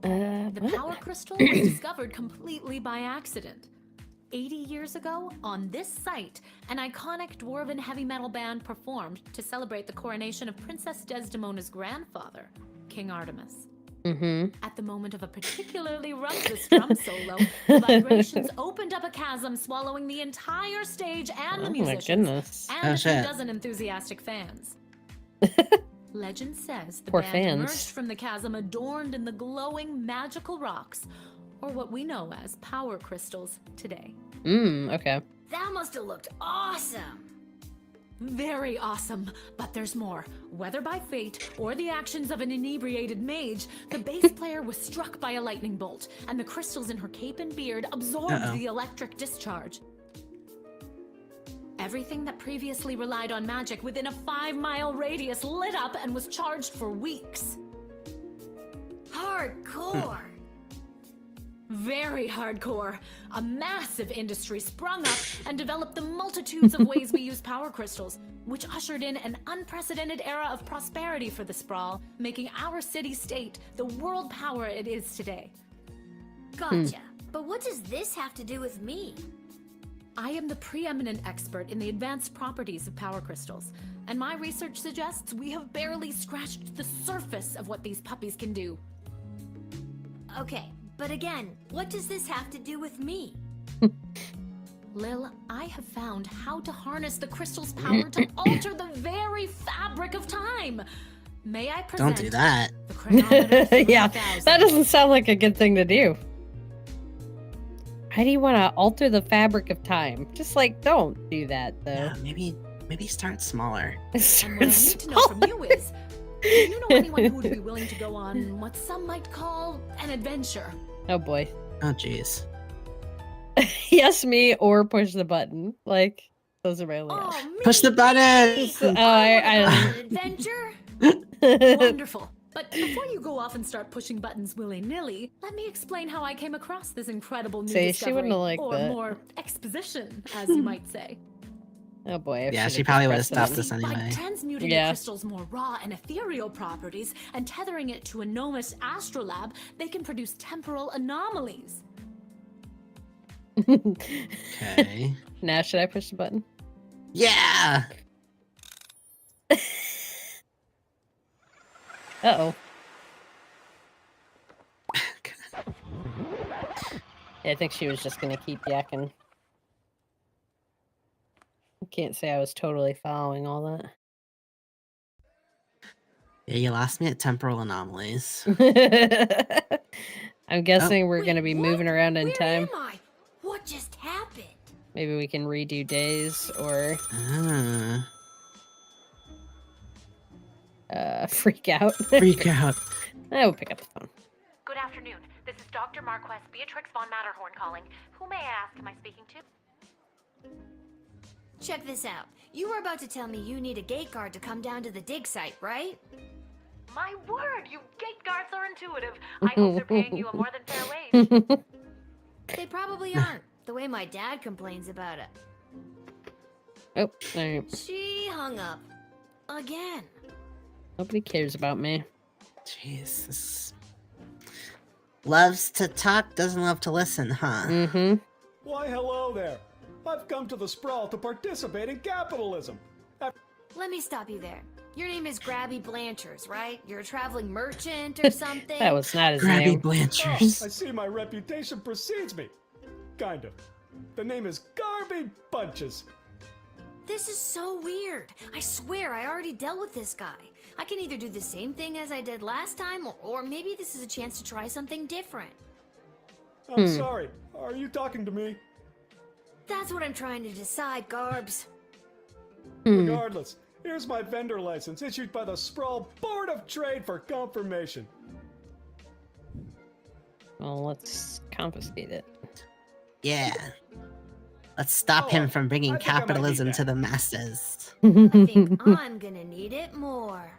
The What? power crystal was discovered completely by accident. 80 years ago, on this site, an iconic dwarven heavy metal band performed to celebrate the coronation of Princess Desdemona's grandfather, King Artemis. Mm-hmm. At the moment of a particularly rumpus drum solo, the vibrations opened up a chasm, swallowing the entire stage and the Oh my musicians, goodness. and Oh, a few shit. dozen enthusiastic fans. Legend says the Poor band fans. emerged from the chasm adorned in the glowing magical rocks, or what we know as power crystals today. Okay. That must have looked awesome. Very awesome, but there's more. Whether by fate or the actions of an inebriated mage, the bass player was struck by a lightning bolt, and the crystals in her cape and beard absorbed the electric discharge. Everything that previously relied on magic within a 5-mile radius lit up and was charged for weeks. Hardcore. Very hardcore. A massive industry sprung up and developed the multitudes of ways we use power crystals, which ushered in an unprecedented era of prosperity for the sprawl, making our city-state the world power it is today. Gotcha. But what does this have to do with me? I am the preeminent expert in the advanced properties of power crystals, and my research suggests we have barely scratched the surface of what these puppies can do. Okay, but again, what does this have to do with me? Lil, I have found how to harness the crystal's power to alter the very fabric of time. May I present Don't do that. the chronometer Yeah, 3000. that doesn't sound like a good thing to do. How do you want to alter the fabric of time? Just like, don't do that, though. Yeah, maybe start smaller. And what I need to know from you is, do you know anyone who would be willing to go on what some might call an adventure? Oh boy. Oh, jeez. Yes, me, or push the button. Like, those are my only Oh, options. me, Push the button! Oh, I an adventure? Wonderful. But before you go off and start pushing buttons willy-nilly, let me explain how I came across this incredible new See, she discovery, wouldn't have liked or that. more exposition, as you might say. Oh boy. I Yeah, should've she probably just would have pressed the stopped button. us By anyway. transmuting Yeah. the crystal's more raw and ethereal properties and tethering it to a Nomus astrolab, they can produce temporal anomalies. Okay. Now, should I push the button? Yeah! Uh-oh. Yeah, I think she was just gonna keep yakking. I can't say I was totally following all that. Yeah, you lost me at temporal anomalies. I'm guessing we're Wait, gonna be what? moving around in Where time. am I? What just happened? Maybe we can redo days or freak out. Freak out. I will pick up the phone. Good afternoon. This is Dr. Marquess Beatrix von Matterhorn calling. Who may I ask am I speaking to? Check this out. You were about to tell me you need a gate guard to come down to the dig site, right? My word, you gate guards are intuitive. I hope they're paying you a more than fair wage. They probably aren't, the way my dad complains about it. Oh, alright. She hung up. Again. Nobody cares about me. Jesus. Loves to talk, doesn't love to listen, huh? Mm-hmm. Why, hello there. I've come to the Sprawl to participate in capitalism. Let me stop you there. Your name is Grabby Blanchers, right? You're a traveling merchant or something? That was not his Grabby name. Blanchers. I see my reputation precedes me. Kind of. The name is Garby Bunches. This is so weird. I swear I already dealt with this guy. I can either do the same thing as I did last time, or maybe this is a chance to try something different. I'm sorry. Are you talking to me? That's what I'm trying to decide, Garbs. Regardless, here's my vendor license issued by the Sprawl Board of Trade for confirmation. Well, let's confiscate it. Yeah. Let's stop him from bringing capitalism to the masses. I think I'm gonna need it more.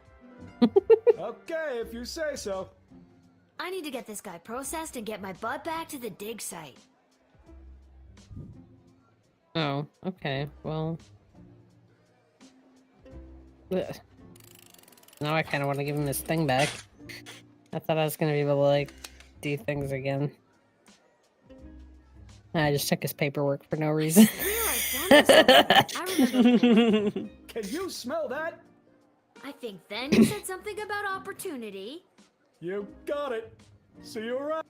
Okay, if you say so. I need to get this guy processed and get my butt back to the dig site. Oh, okay. Well. Ugh. Now I kind of want to give him his thing back. I thought I was going to be able to, like, do things again. I just took his paperwork for no reason. Can you smell that? I think then you said something about opportunity. You got it. See you around.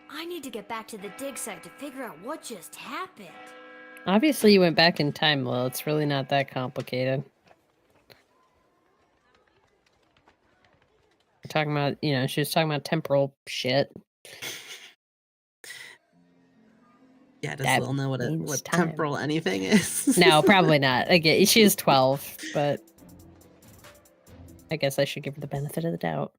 I need to get back to the dig site to figure out what just happened. Obviously, you went back in time, Lil. It's really not that complicated. We're talking about, you know, she was talking about temporal shit. Yeah, does Lil know what temporal anything is? No, probably not. Again, she is 12, but I guess I should give her the benefit of the doubt.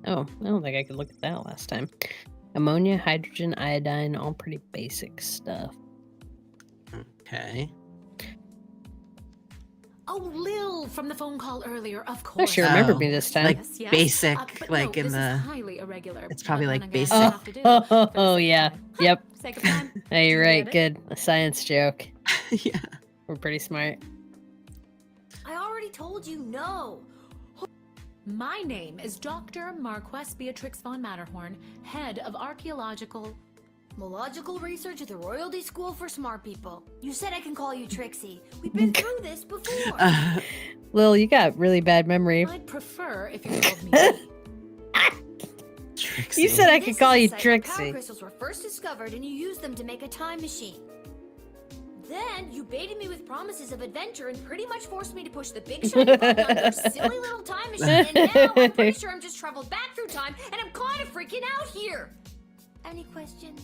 Oh, I don't think I could look at that last time. Ammonia, hydrogen, iodine, all pretty basic stuff. Okay. Oh, Lil from the phone call earlier, of Oh, course. she remembered me this time. Like Yes. basic, But like no, in this the. is highly irregular. It's probably But like then again, I basic. have to do Oh, it for the sake yeah. of time. Yep. Sake of time. Hey, you're Do you right. get it? Good. A science joke. Yeah. We're pretty smart. I already told you no. My name is Dr. Marquess Beatrix von Matterhorn, head of archaeological... Logical research at the Royalty School for Smart People. You said I can call you Trixie. We've been through this before. Lil, you got really bad memory. I'd prefer if you called me Trixie. You said I This could is call the you site where Power Trixie. crystals were first discovered, and you used them to make a time machine. Then you baited me with promises of adventure and pretty much forced me to push the big shiny button on your silly little time machine. And now I'm pretty sure I'm just traveled back through time, and I'm kind of freaking out here. Any questions?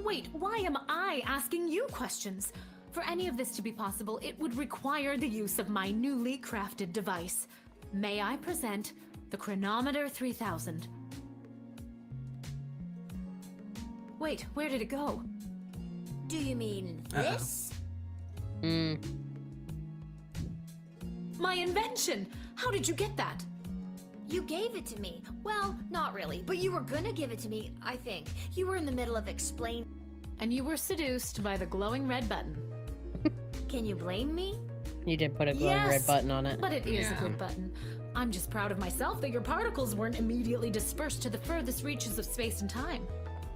Wait, why am I asking you questions? For any of this to be possible, it would require the use of my newly crafted device. May I present the Chronometer 3000? Wait, where did it go? Do you mean this? My invention! How did you get that? You gave it to me. Well, not really, but you were gonna give it to me, I think. You were in the middle of explain. And you were seduced by the glowing red button. Can you blame me? You did put a glowing red Yes, button on it. But it is a good button. I'm just proud of myself that your particles weren't immediately dispersed to the furthest reaches of space and time.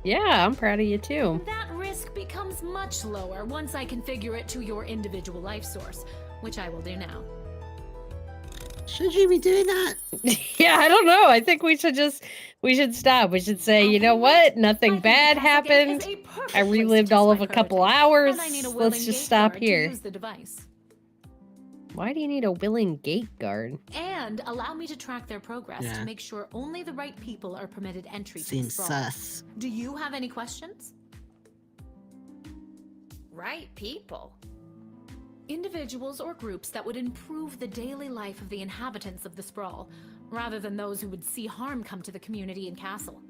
Yeah, I'm proud of you too. That risk becomes much lower once I configure it to your individual life source, which I will do now. Should you be doing that? Yeah, I don't know. I think we should stop. We should say, you know what? Nothing bad happened. I relived all of a couple hours. Let's just stop here. Use the device. Why do you need a willing gate guard? And allow me to track their progress to make sure only the right people are permitted entry to the Seems sprawl. sus. Do you have any questions? Right people. Individuals or groups that would improve the daily life of the inhabitants of the sprawl, rather than those who would see harm come to the community and castle.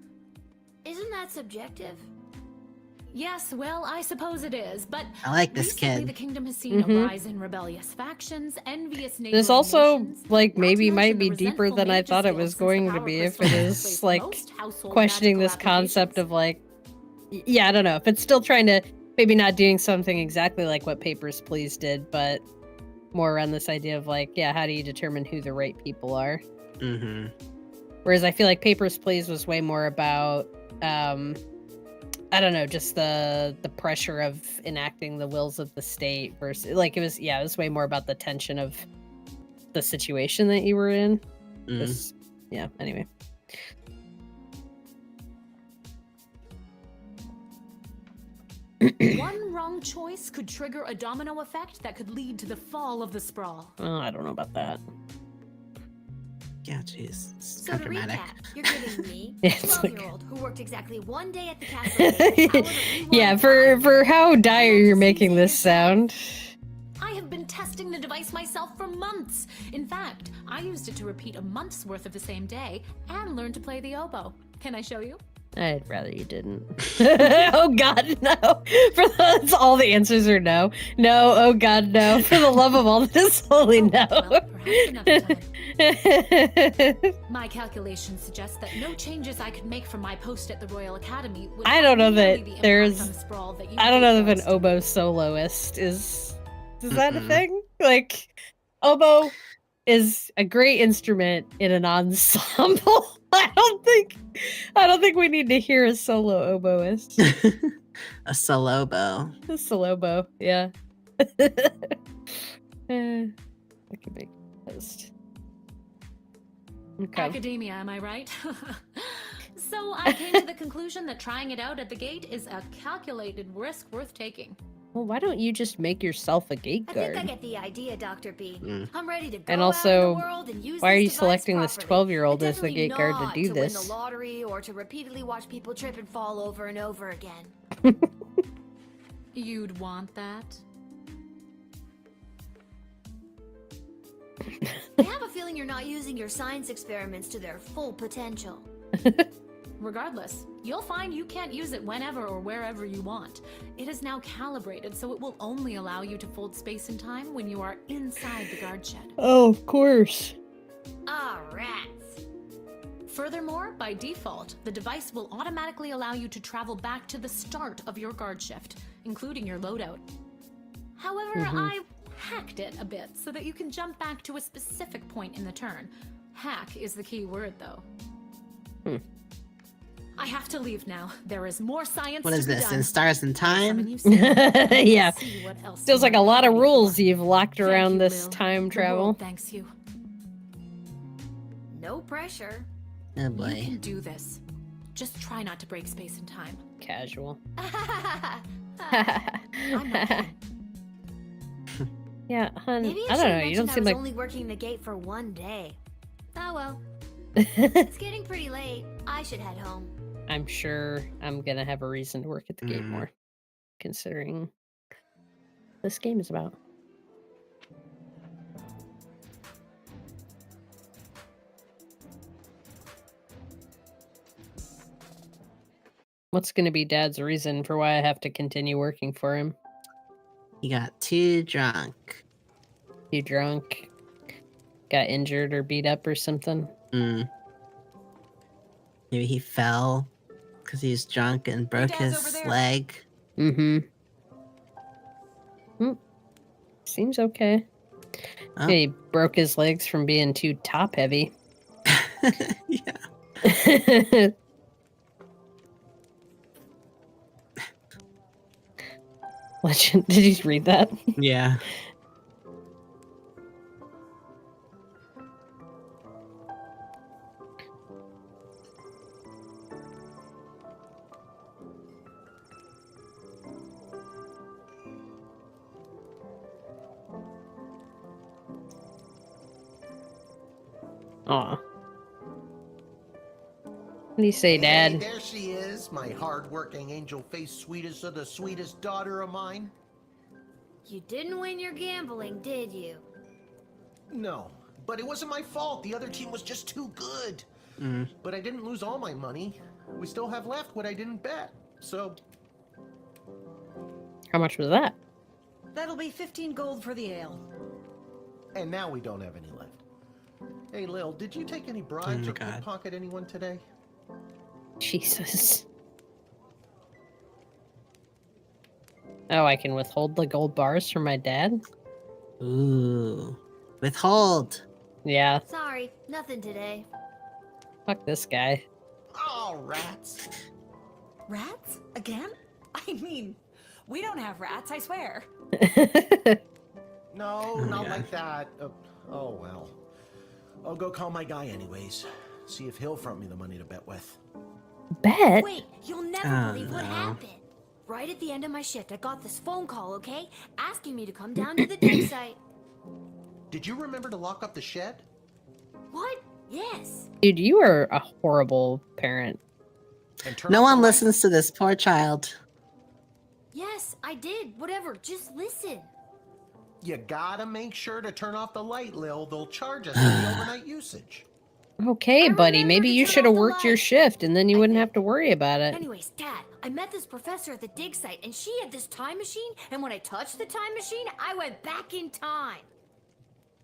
Isn't that subjective? Yes, well, I suppose it is, but I like this recently kid. the kingdom has seen a rise in rebellious factions, envious neighboring This also, nations, like, maybe not to might mention be the deeper resentful than I mages thought it guild was since the going to power be if crystal it has is, placed like, most household questioning magical this concept applications. of, like, yeah, I don't know. If it's still trying to, maybe not doing something exactly like what Papers, Please did, but more around this idea of, like, yeah, how do you determine who the right people are? Mm-hmm. Whereas I feel like Papers, Please was way more about, I don't know, just the pressure of enacting the wills of the state versus, like, it was way more about the tension of the situation that you were in. Yeah, anyway. One wrong choice could trigger a domino effect that could lead to the fall of the sprawl. Oh, I don't know about that. Yeah, jeez. It's So kind to of dramatic. recap, you're giving me, a It's like- 12-year-old who worked exactly one day at the castle gate, an hour to rewind Yeah, time. for how dire you're making this sound. I have been testing the device myself for months. In fact, I used it to repeat a month's worth of the same day and learn to play the oboe. Can I show you? I'd rather you didn't. Oh God, no. For that's all the answers are no. No, oh God, no. For the love of all that is holy, no. Well, perhaps another time. My calculations suggest that no changes I could make from my post at the Royal Academy would I don't know have nearly that the impact there's on the sprawl that you I don't know if gave an us. oboe soloist is that a thing? Like, oboe is a great instrument in an ensemble. I don't think we need to hear a solo oboist. A solo bow. A solo bow, yeah. I can make a post. Okay. Academia, am I right? So I came to the conclusion that trying it out at the gate is a calculated risk worth taking. Well, why don't you just make yourself a gate I guard? think I get the idea, Dr. B. Mm. I'm ready to go And out also, in the world and use why are this you device selecting this properly. 12-year-old And as the definitely gate guard to not do win this? the lottery or to repeatedly watch people trip and fall over and over again. You'd want that? I have a feeling you're not using your science experiments to their full potential. Regardless, you'll find you can't use it whenever or wherever you want. It is now calibrated, so it will only allow you to fold space and time when you are inside the guard shed. Oh, of course. Ah, rats. Furthermore, by default, the device will automatically allow you to travel back to the start of your guard shift, including your loadout. However, I hacked it a bit so that you can jump back to a specific point in the turn. Hack is the key word, though. I have to leave now. There is more science What to is be this? done. In Stars and Summon Time? you soon. Yeah. See what else Feels you like a might lot be of ready rules for. you've locked Thank around you, this Lil. time The travel. world thanks you. No pressure. Oh You boy. can do this. Just try not to break space and time. Casual. I'm not kidding. Yeah, hun. Maybe I I don't know. mentioned You don't I seem was like. only working the gate for one day. Oh well. It's getting pretty late. I should head home. I'm sure I'm gonna have a reason to work at the gate more, considering this game is about. What's gonna be Dad's reason for why I have to continue working for him? He got too drunk. You drunk? Got injured or beat up or something? Maybe he fell because he was drunk and broke Dad's over his there. leg. Seems okay. Oh. He broke his legs from being too top heavy. Yeah. Legend. Did you read that? Yeah. Aw. What do you say, Hey, Dad? there she is, my hard-working, angel-faced sweetest of the sweetest daughter of mine. You didn't win your gambling, did you? No, but it wasn't my fault. The other team was just too good. But I didn't lose all my money. We still have left what I didn't bet. So, How much was that? That'll be 15 gold for the ale. and now we don't have any left. Hey, Lil, did you take any bribes or pickpocket anyone today? Jesus. Oh, I can withhold the gold bars from my dad? Ooh. Withhold. Yeah. Sorry, nothing today. Fuck this guy. Oh, rats. Rats? Again? I mean, we don't have rats, I swear. No, not like that. Oh, well. I'll go call my guy anyways. See if he'll front me the money to bet with. Bet? Wait, you'll never believe what happened. Right at the end of my shift, I got this phone call, okay? Asking me to come down to the dig site. Did you remember to lock up the shed? What? Yes. Dude, you are a horrible parent. No one listens to this poor child. Yes, I did. Whatever, just listen. You gotta make sure to turn off the light, Lil. They'll charge us for the overnight usage. Okay, buddy, maybe you should have worked your shift and then you wouldn't have to worry about it. Anyways, Dad, I met this professor at the dig site and she had this time machine, and when I touched the time machine, I went back in time.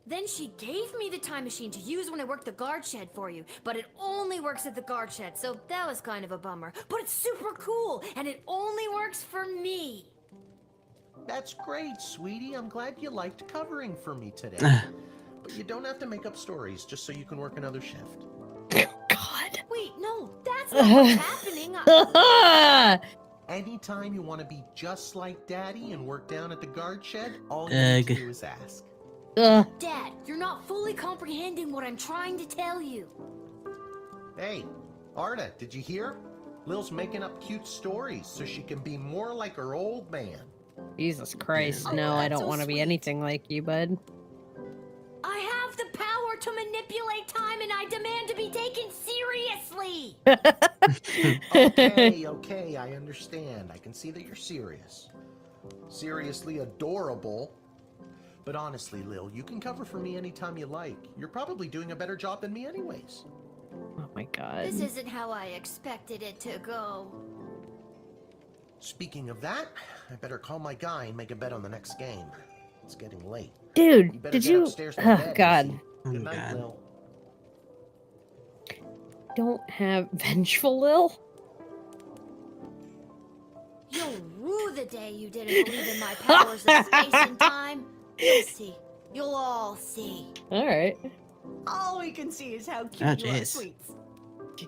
Then she gave me the time machine to use when I worked the guard shed for you, but it only works at the guard shed, so that was kind of a bummer. But it's super cool, and it only works for me. That's great, sweetie. I'm glad you liked covering for me today. But you don't have to make up stories just so you can work another shift. God. Wait, no, that's not what's happening. Anytime you want to be just like Daddy and work down at the guard shed, all you need to do is ask. Dad, you're not fully comprehending what I'm trying to tell you. Hey, Arda, did you hear? Lil's making up cute stories so she can be more like her old man. Jesus Christ, no, I don't want to be anything like you, bud. I have the power to manipulate time, and I demand to be taken seriously. Okay, I understand. I can see that you're serious. Seriously adorable. But honestly, Lil, you can cover for me anytime you like. You're probably doing a better job than me anyways. Oh my God. This isn't how I expected it to go. Speaking of that, I better call my guy and make a bet on the next game. It's getting late. Dude, better did get you? upstairs to Oh bed, God. Izzy. Good night, Lil. Don't have vengeful Lil. You'll rue the day you didn't believe in my powers of space and time. You'll see. You'll all see. All right. All we can see is how cute Oh, you are, jeez. sweets.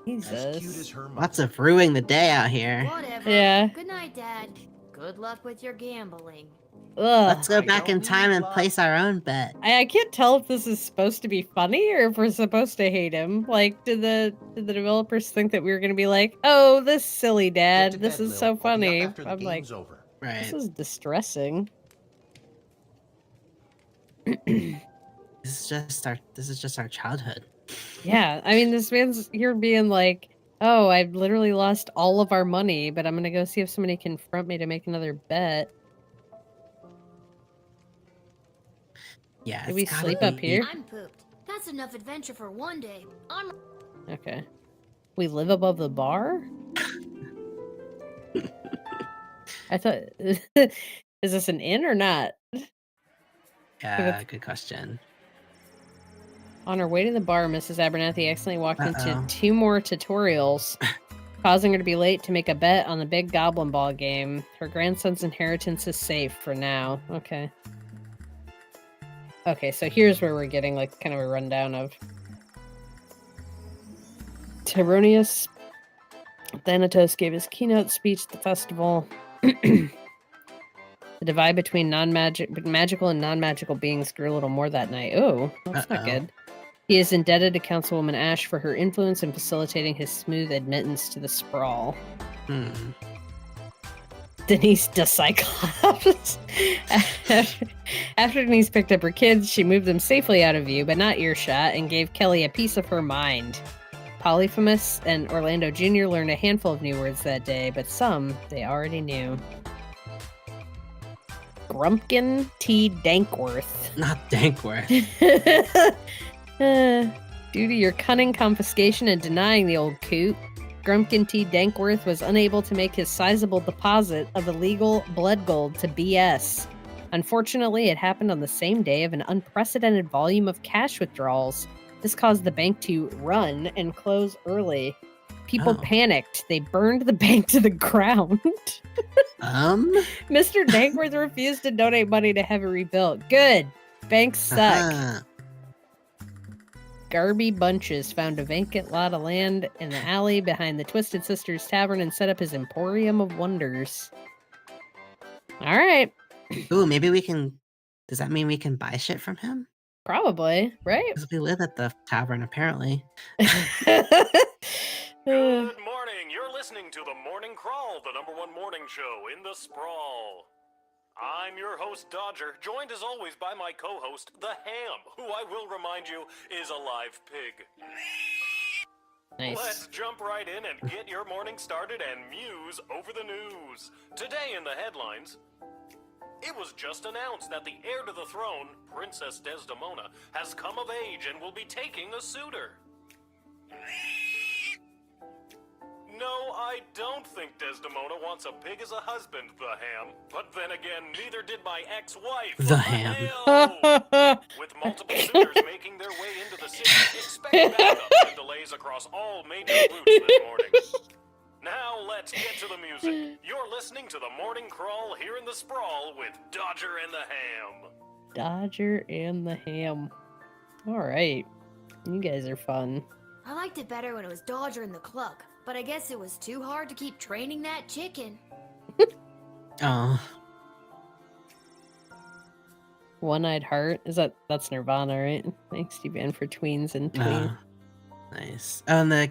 Jesus. As cute as her mother. Lots of ruining the day out here. Whatever. Yeah. Good night, Dad. Good luck with your gambling. Ugh. Let's go back in time and place our own bet. I can't tell if this is supposed to be funny or if we're supposed to hate him. Like, did the developers think that we were gonna be like, "Oh, this silly dad, this is so funny"? I'm like, this is distressing. This is just our childhood. Yeah, I mean, this man's here being like, "Oh, I've literally lost all of our money, but I'm gonna go see if somebody can front me to make another bet." Yeah. Did we sleep up here? I'm pooped. That's enough adventure for one day. I'm Okay. We live above the bar? I thought, is this an inn or not? Yeah, good question. On her way to the bar, Mrs. Abernathy accidentally walked into 2 more tutorials, causing her to be late to make a bet on the big goblin ball game. Her grandson's inheritance is safe for now. Okay. Okay, so here's where we're getting like kind of a rundown of Tyronius Thanatos gave his keynote speech at the festival. The divide between magical and non-magical beings grew a little more that night. Oh, that's not good. He is indebted to Councilwoman Ash for her influence in facilitating his smooth admittance to the sprawl. Denise the Cyclops. After Denise picked up her kids, she moved them safely out of view, but not earshot, and gave Kelly a piece of her mind. Polyphemus and Orlando Jr. learned a handful of new words that day, but some they already knew. Grumpkin T. Dankworth. Not Dankworth. Due to your cunning confiscation and denying the old coot, Grumpkin T. Dankworth was unable to make his sizable deposit of illegal blood gold to BS. Unfortunately, it happened on the same day of an unprecedented volume of cash withdrawals. This caused the bank to run and close early. People panicked. They burned the bank to the ground. Mr. Dankworth refused to donate money to have it rebuilt. Good. Banks suck. Garby Bunches found a vacant lot of land in the alley behind the Twisted Sisters Tavern and set up his Emporium of Wonders. All right. Ooh, maybe we can... Does that mean we can buy shit from him? Probably, right? Because we live at the tavern, apparently. Good morning. You're listening to The Morning Crawl, the #1 morning show in the sprawl. I'm your host, Dodger, joined as always by my co-host, The Ham, who I will remind you is a live pig. Nice. Let's jump right in and get your morning started and muse over the news. Today in the headlines, it was just announced that the heir to the throne, Princess Desdemona, has come of age and will be taking a suitor. No, I don't think Desdemona wants a pig as a husband, The Ham. But then again, neither did my ex-wife, The Ham. With multiple suitors making their way into the city, expect backups and delays across all major routes this morning. Now let's get to the music. You're listening to The Morning Crawl here in the Sprawl with Dodger and the Ham. Dodger and the Ham. All right. You guys are fun. I liked it better when it was Dodger and the Cluck, but I guess it was too hard to keep training that chicken. Oh. One-Eyed Heart? That's Nirvana, right? Thanks, Steve-Ann, for tweens and tween. Nice. Oh, and the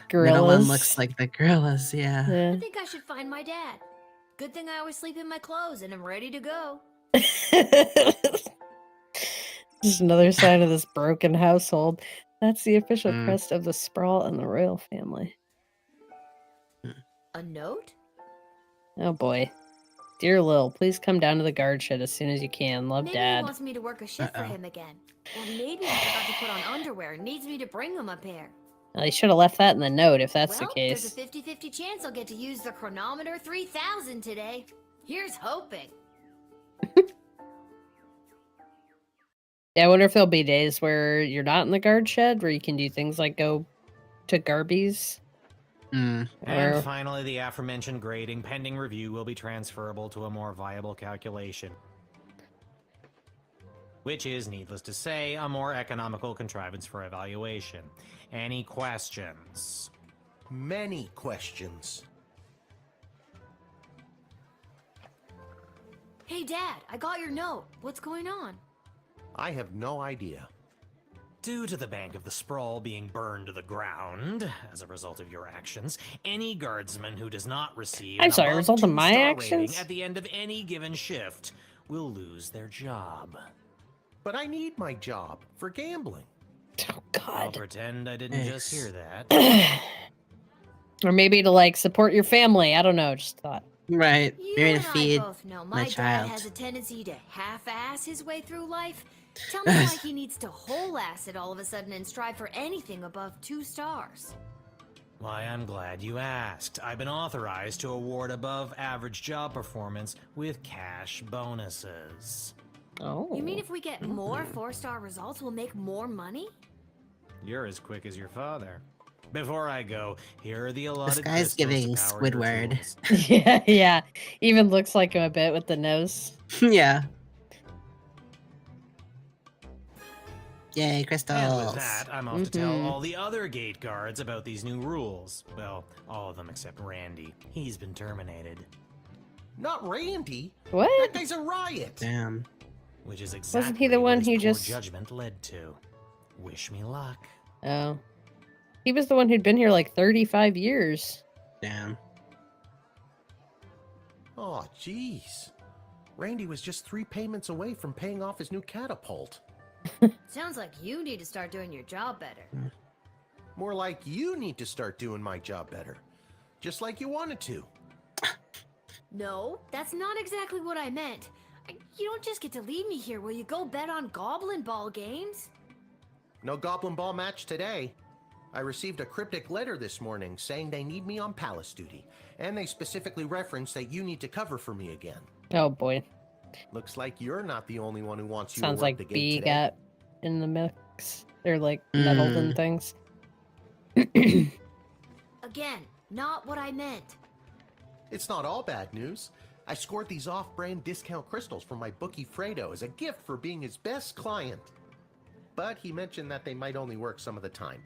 gorillas. middle one looks like the gorillas, yeah. I think I should find my dad. Good thing I always sleep in my clothes and I'm ready to go. Just another sign of this broken household. That's the official crest of the Sprawl and the royal family. A note? Oh boy. Dear Lil, please come down to the guard shed as soon as you can. Love, maybe Dad. He wants me to work a shift for him again. Or maybe he forgot to put on underwear and needs me to bring him a pair. Well, he should have left that in the note if that's the case. There's a 50-50 chance I'll get to use the chronometer 3000 today. Here's hoping. Yeah, I wonder if there'll be days where you're not in the guard shed, where you can do things like go to Garby's. And finally, the aforementioned grading pending review will be transferable to a more viable calculation. Which is, needless to say, a more economical contrivance for evaluation. Any questions? Many questions. Hey, Dad, I got your note. What's going on? I have no idea. Due to the Bank of the Sprawl being burned to the ground as a result of your actions, any guardsman who does not receive I'm sorry, a result of my actions? at the end of any given shift will lose their job. But I need my job for gambling. Oh, God. I'll pretend I didn't just hear that. Or maybe to, like, support your family. I don't know, just thought. Right. You Maybe and to I feed both know my my dad child. has a tendency to half-ass his way through life. Tell me why he needs to whole-ass it all of a sudden and strive for anything above 2 stars. Why, I'm glad you asked. I've been authorized to award above-average job performance with cash bonuses. Oh. You mean if we get more 4-star results, we'll make more money? You're as quick as your father. Before I go, here are the allotted This guy's crystals to giving power your Squidward. tools. Yeah. Even looks like him a bit with the nose. Yeah. Yay, crystals. And with that, I'm off to tell all the other gate guards about these new rules. Well, all of them except Randy. He's been terminated. Not Randy. What? That guy's a riot. Damn. Which is exactly Wasn't he the one what his who poor just... judgment led to. Wish me luck. Oh. He was the one who'd been here like 35 years. Damn. Oh, jeez. Randy was just 3 payments away from paying off his new catapult. Sounds like you need to start doing your job better. More like you need to start doing my job better. Just like you wanted to. No, that's not exactly what I meant. You don't just get to leave me here while you go bet on Goblin Ball games. No Goblin Ball match today. I received a cryptic letter this morning saying they need me on palace duty. And they specifically referenced that you need to cover for me again. Oh boy. Looks like you're not the only one who wants you Sounds to work like the gate B today. got in the mix. They're like meddled in things. Again, not what I meant. It's not all bad news. I scored these off-brand discount crystals from my bookie Fredo as a gift for being his best client. But he mentioned that they might only work some of the time.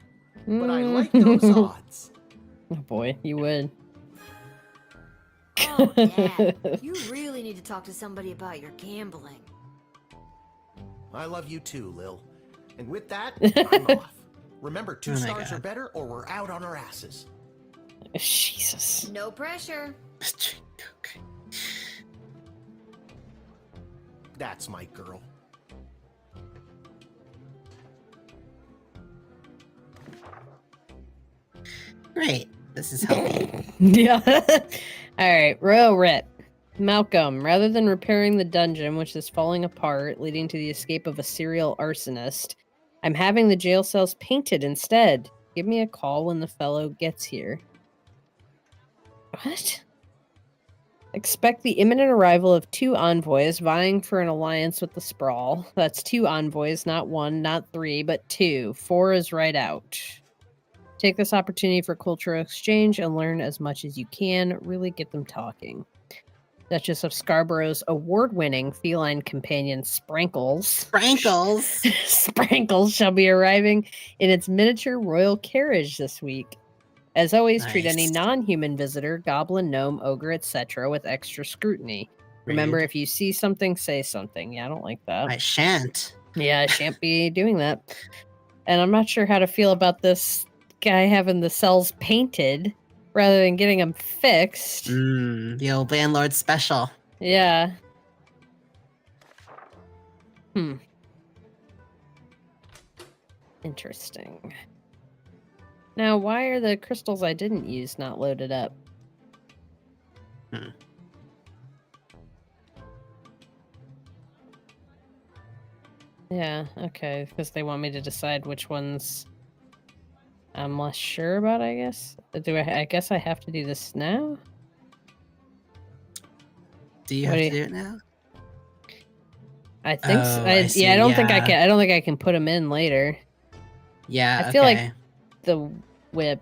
But I like those odds. Oh boy, you would. Oh, Dad, you really need to talk to somebody about your gambling. I love you too, Lil. And with that, I'm off. Remember, 2 Oh my stars God. or better, or we're out on our asses. Jesus. No pressure. Okay. That's my girl. Great. This is helpful. Yeah. Alright, row rip. Malcolm, rather than repairing the dungeon, which is falling apart, leading to the escape of a serial arsonist, I'm having the jail cells painted instead. Give me a call when the fellow gets here. What? Expect the imminent arrival of 2 envoys vying for an alliance with the Sprawl. That's 2 envoys, not 1, not 3, but 2. 4 is right out. Take this opportunity for cultural exchange and learn as much as you can. Really get them talking. Duchess of Scarborough's award-winning feline companion Sprankles. Sprankles? Sprankles shall be arriving in its miniature royal carriage this week. As always, treat any Nice. non-human visitor, goblin, gnome, ogre, etc. with extra scrutiny. Remember, Rude. if you see something, say something. Yeah, I don't like that. I shan't. Yeah, I shan't be doing that. And I'm not sure how to feel about this guy having the cells painted rather than getting them fixed. The old landlord special. Yeah. Interesting. Now, why are the crystals I didn't use not loaded up? Yeah, okay, because they want me to decide which ones I'm less sure about, I guess. I guess I have to do this now? Do you have to do it now? I think so. Oh, I see, I don't think I yeah. can. I don't think I can put them in later. Yeah, I feel like okay. the whip.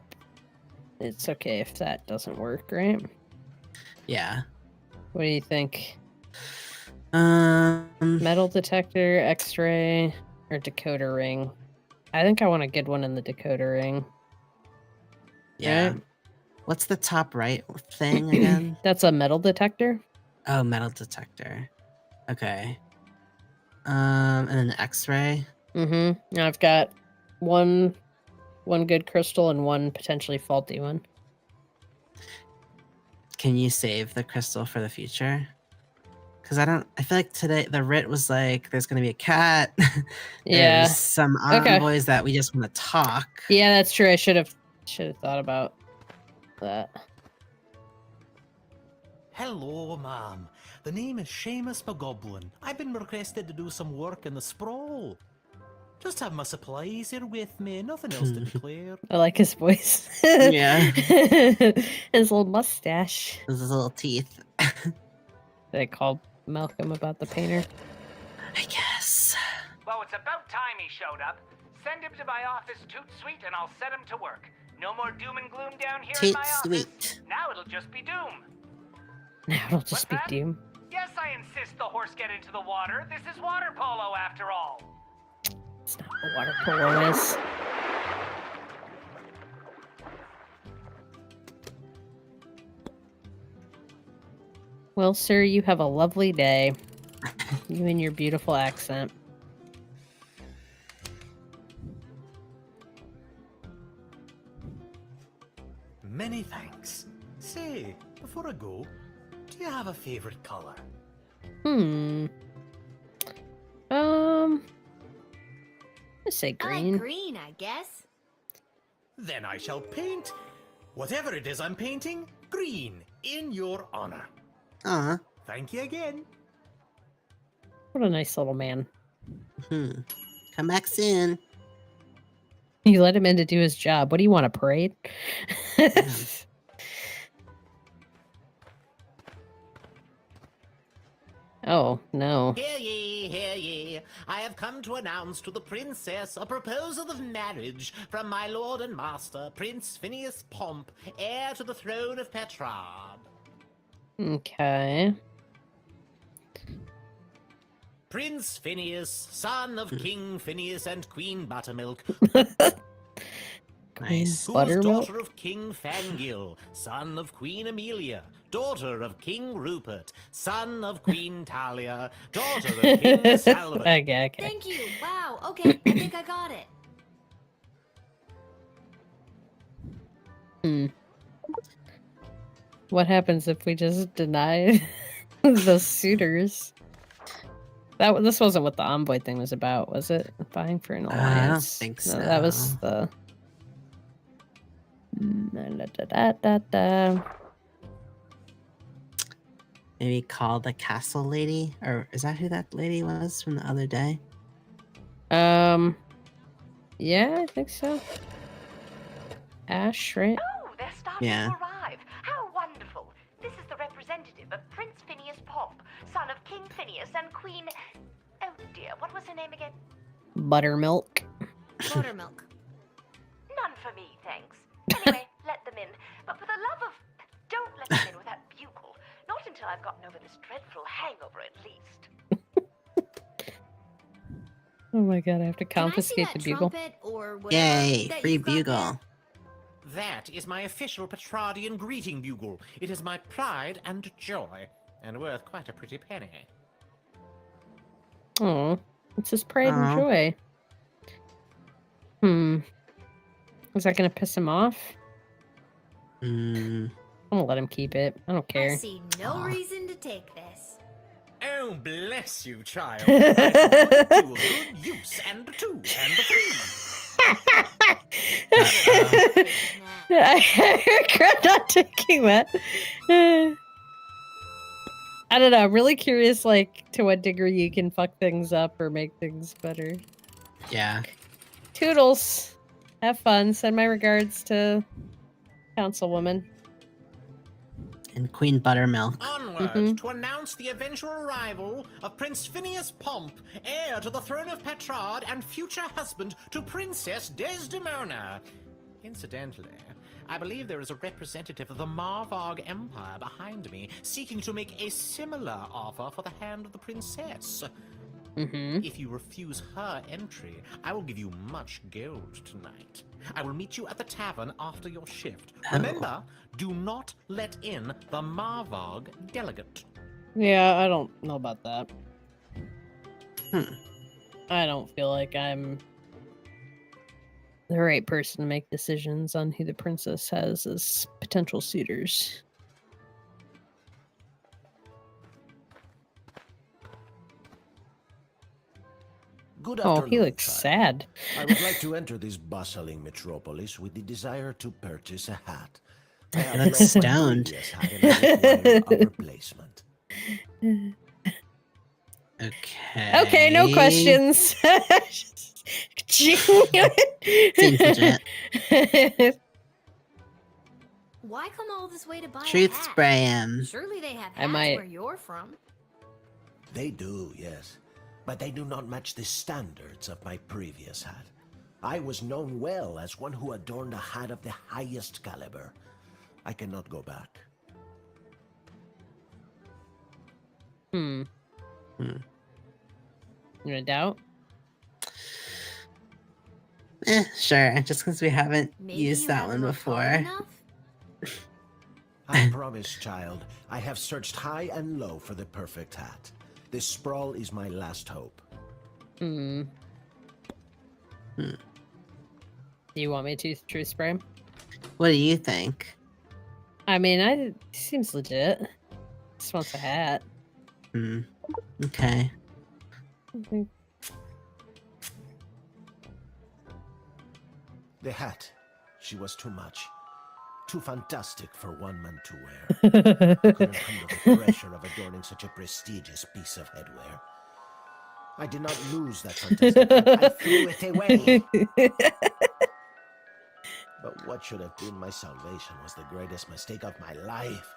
It's okay if that doesn't work, right? Yeah. What do you think? Metal detector, X-ray, or decoder ring? I think I want a good one in the decoder ring. Yeah. Right? What's the top right thing again? That's a metal detector. Oh, metal detector. Okay. And then X-ray. Mm-hmm. I've got one good crystal and one potentially faulty one. Can you save the crystal for the future? Because I feel like today the writ was like, there's going to be a cat. Yeah. There's some envoys that we just want to talk. Yeah, that's true. I should have thought about that. Hello, ma'am. The name is Seamus McGoblin. I've been requested to do some work in the sprawl. Just have my supplies here with me, nothing else to declare. I like his voice. Yeah. His little mustache. His little teeth. Did I call Malcolm about the painter? I guess. Well, it's about time he showed up. Send him to my office, Toot Sweet, and I'll set him to work. No more doom and gloom down here in Toot my office. Sweet. Now it'll just be doom. Now it'll just be that? doom. Yes, I insist the horse get into the water. This is water polo, after all. It's not a water polo is. Well, sir, you have a lovely day. You and your beautiful accent. Many thanks. Say, before I go, do you have a favorite color? Let's say I like green. green, I guess. Then I shall paint whatever it is I'm painting green in your honor. Thank you again. What a nice little man. Come back soon. You let him in to do his job. What do you want, a parade? Oh, no. Hear ye, hear ye. I have come to announce to the princess a proposal of marriage from my lord and master, Prince Phineas Pomp, heir to the throne of Petrarch. Okay. Prince Phineas, son of King Phineas and Queen Buttermilk, Nice. who was Buttermilk? daughter of King Fangil, son of Queen Amelia, daughter of King Rupert, son of Queen Talia, daughter of King Salva. Okay. Thank you. Wow. Okay, I think I got it. What happens if we just deny the suitors? This wasn't what the envoy thing was about, was it? Vying for an alliance. I don't think so. No, that was the. Maybe call the castle lady? Or is that who that lady was from the other day? Yeah, I think so. Ash, right? Oh, they're starting Yeah. to arrive. How wonderful. This is the representative of Prince Phineas Pomp, son of King Phineas and Queen... Oh dear, what was her name again? Buttermilk. Buttermilk. None for me, thanks. Anyway, let them in. But for the love of... Don't let them in with that bugle. Not until I've gotten over this dreadful hangover, at least. Oh my god, I have to Can I see confiscate that the bugle. trumpet or whatever Yay, that free you've got there? bugle. That is my official Petrardian greeting bugle. It is my pride and joy, and worth quite a pretty penny. Oh, it's his pride and Aw. joy. Is that gonna piss him off? Mm, I'm gonna let him keep it. I don't I care. see no reason to take this. Oh, bless you, child. I shall put it to a good use, and a 2, and a 3. I regret not taking that. I don't know. I'm really curious, like, to what degree you can fuck things up or make things better. yeah. Toodles. Have fun. Send my regards to Councilwoman. And Queen Buttermilk. Onward to announce the eventual arrival of Prince Phineas Pomp, heir to the throne of Petrarch and future husband to Princess Desdemona. Incidentally, I believe there is a representative of the Marvarg Empire behind me, seeking to make a similar offer for the hand of the princess. If you refuse her entry, I will give you much gold tonight. I will meet you at the tavern after your shift. Remember, do not let in the Marvarg delegate. Yeah, I don't know about that. I don't feel like I'm the right person to make decisions on who the princess has as potential suitors. Good Oh, afternoon, he looks child. sad. I would like to enter this bustling metropolis with the desire to purchase a hat. I have looks lost my stoned. previous hat and I require a replacement. Okay. Okay, no questions. Seems legit. Why come all this way to buy a Truth hat? spray him. Surely they have I hats might- where you're from. They do, yes. But they do not match the standards of my previous hat. I was known well as one who adorned a hat of the highest caliber. I cannot go back. You in doubt? Sure. Just because we haven't Maybe used you that have one them up tall before. enough? I promise, child. I have searched high and low for the perfect hat. This sprawl is my last hope. Do you want me to truth spray him? What do you think? I mean, he seems legit. Just wants a hat. Okay. The hat. She was too much. Too fantastic for one man to wear. Couldn't handle the pressure of adorning such a prestigious piece of headwear. I did not lose that fantastic hat. I threw it away. But what should have been my salvation was the greatest mistake of my life.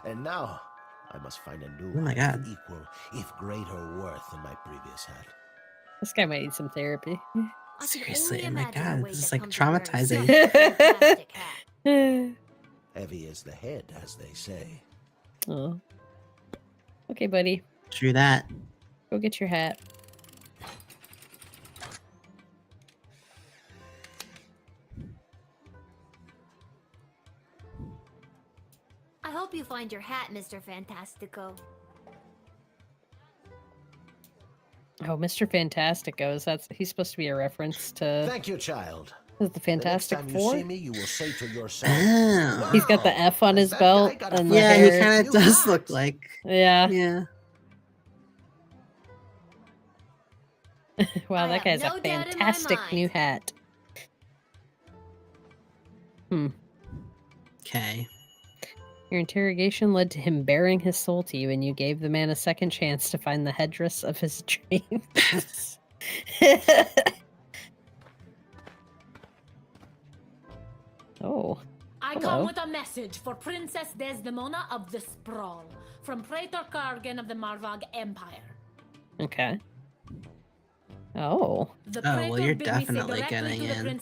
And now, I must find a new one of equal, if greater worth than my previous hat. This guy might need some therapy. Seriously, oh my god, this is like traumatizing. Heavy is the head, as they say. Oh. Okay, buddy. True that. Go get your hat. I hope you find your hat, Mr. Fantastico. Oh, Mr. Fantastico. He's supposed to be a reference to... Thank you, child. The Fantastic the next time Four? you see me, you will say to yourself, Oh. He's got the F on his belt. And yeah, he kind of does look like... Yeah. Yeah. Wow, that guy's a fantastic new hat. Okay. Your interrogation led to him bearing his soul to you, and you gave the man a second chance to find the headdress of his dreams. Oh. I come with a message for Princess Desdemona of the Sprawl, from Praetor Kargan of the Marvog Empire. Okay. Oh. Oh, well, you're definitely getting in.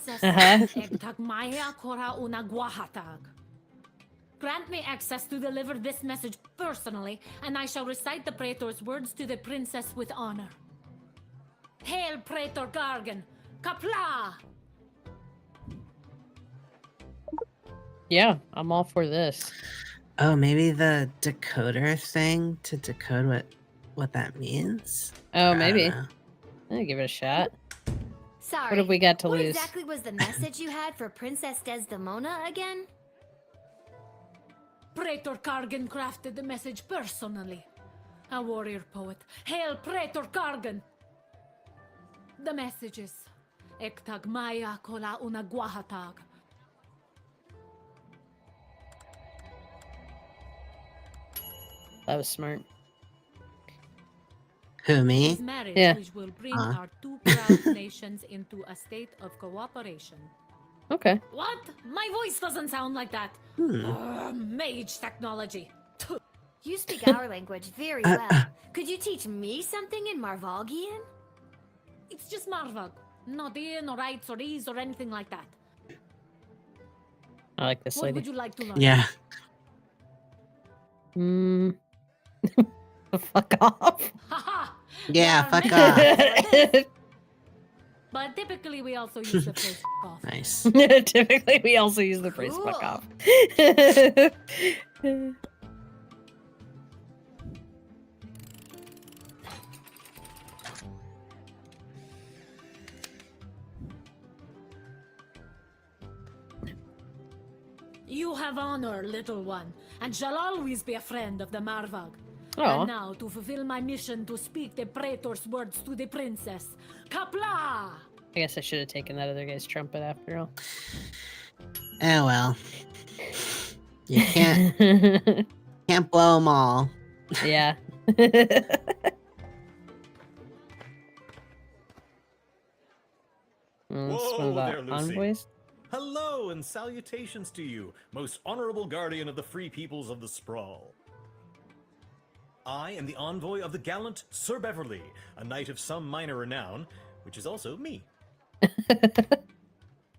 Grant me access to deliver this message personally, and I shall recite the Praetor's words to the princess with honor. Hail, Praetor Kargan! Kapla! Yeah, I'm all for this. Oh, maybe the decoder thing to decode what that means? Oh, maybe. I'll give it a shot. Sorry. What have we got to what lose? Exactly was the message you had for Princess Desdemona again? Praetor Kargan crafted the message personally. A warrior poet. Hail, Praetor Kargan! The message is Ektag Maya Kola Una Guahatag. That was smart. Who, me? This marriage Yeah. which will bring our two proud nations into a state of cooperation. Okay. What? My voice doesn't sound like that. Mage technology. You speak our language very well. Could you teach me something in Marvogian? It's just Marvog. Not in or rights or ease or anything like that. I like this What lady. would you like to learn? Yeah. Fuck off. Yeah, There are fuck many off. ways for this. But typically we also use the phrase off. Nice. Typically, we also use the phrase fuck Cool. off. You have honor, little one, and shall always be a friend of the Marvog. Aw. And now, to fulfill my mission to speak the Praetor's words to the princess. Kapla! I guess I should have taken that other guy's trumpet after all. Oh, well. You can't blow them all. Yeah. It's one of the there, Lucy. envoys. Hello and salutations to you, most honorable guardian of the free peoples of the Sprawl. I am the envoy of the gallant Sir Beverly, a knight of some minor renown, which is also me.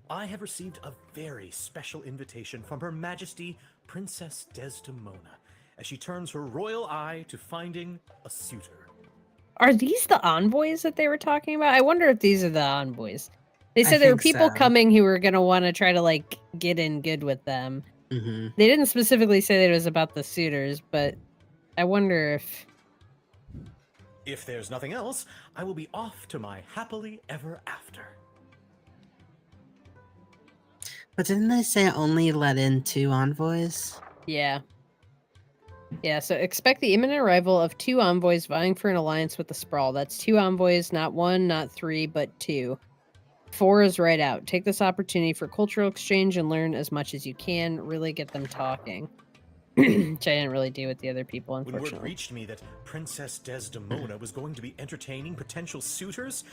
I have received a very special invitation from Her Majesty Princess Desdemona, as she turns her royal eye to finding a suitor. Are these the envoys that they were talking about? I wonder if these are the envoys. They I said there were think people so. coming who were gonna want to try to like get in good with them. Mm-hmm. They didn't specifically say that it was about the suitors, but I wonder if If there's nothing else, I will be off to my happily ever after. But didn't they say only let in 2 envoys? yeah. Yeah, so expect the imminent arrival of 2 envoys vying for an alliance with the Sprawl. That's 2 envoys, not 1, not 3, but 2. 4 is right out. Take this opportunity for cultural exchange and learn as much as you can. Really get them talking. Which I didn't really do with the other people, When word unfortunately. reached me that Princess Desdemona was going to be entertaining potential suitors,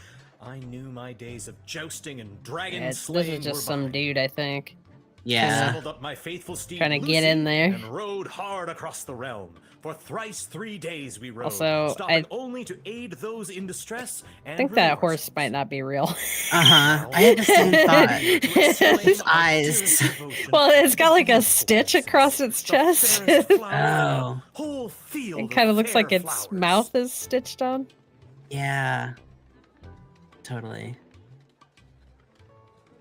I knew my days of jousting and dragon This slaying is just were some behind. dude, I think. I Yeah. saddled up my faithful steed Trying to Lucy get in there. and rode hard across the realm. For thrice 3 days we rode, Also, stopping only to aid those in distress and I think that relieve horse might not be real. Uh-huh. I had the same thought. His eyes. Well, it's got like a stitch across its chest. Oh. Whole field It kind of looks fair like its flowers. mouth is stitched on. Yeah. Totally.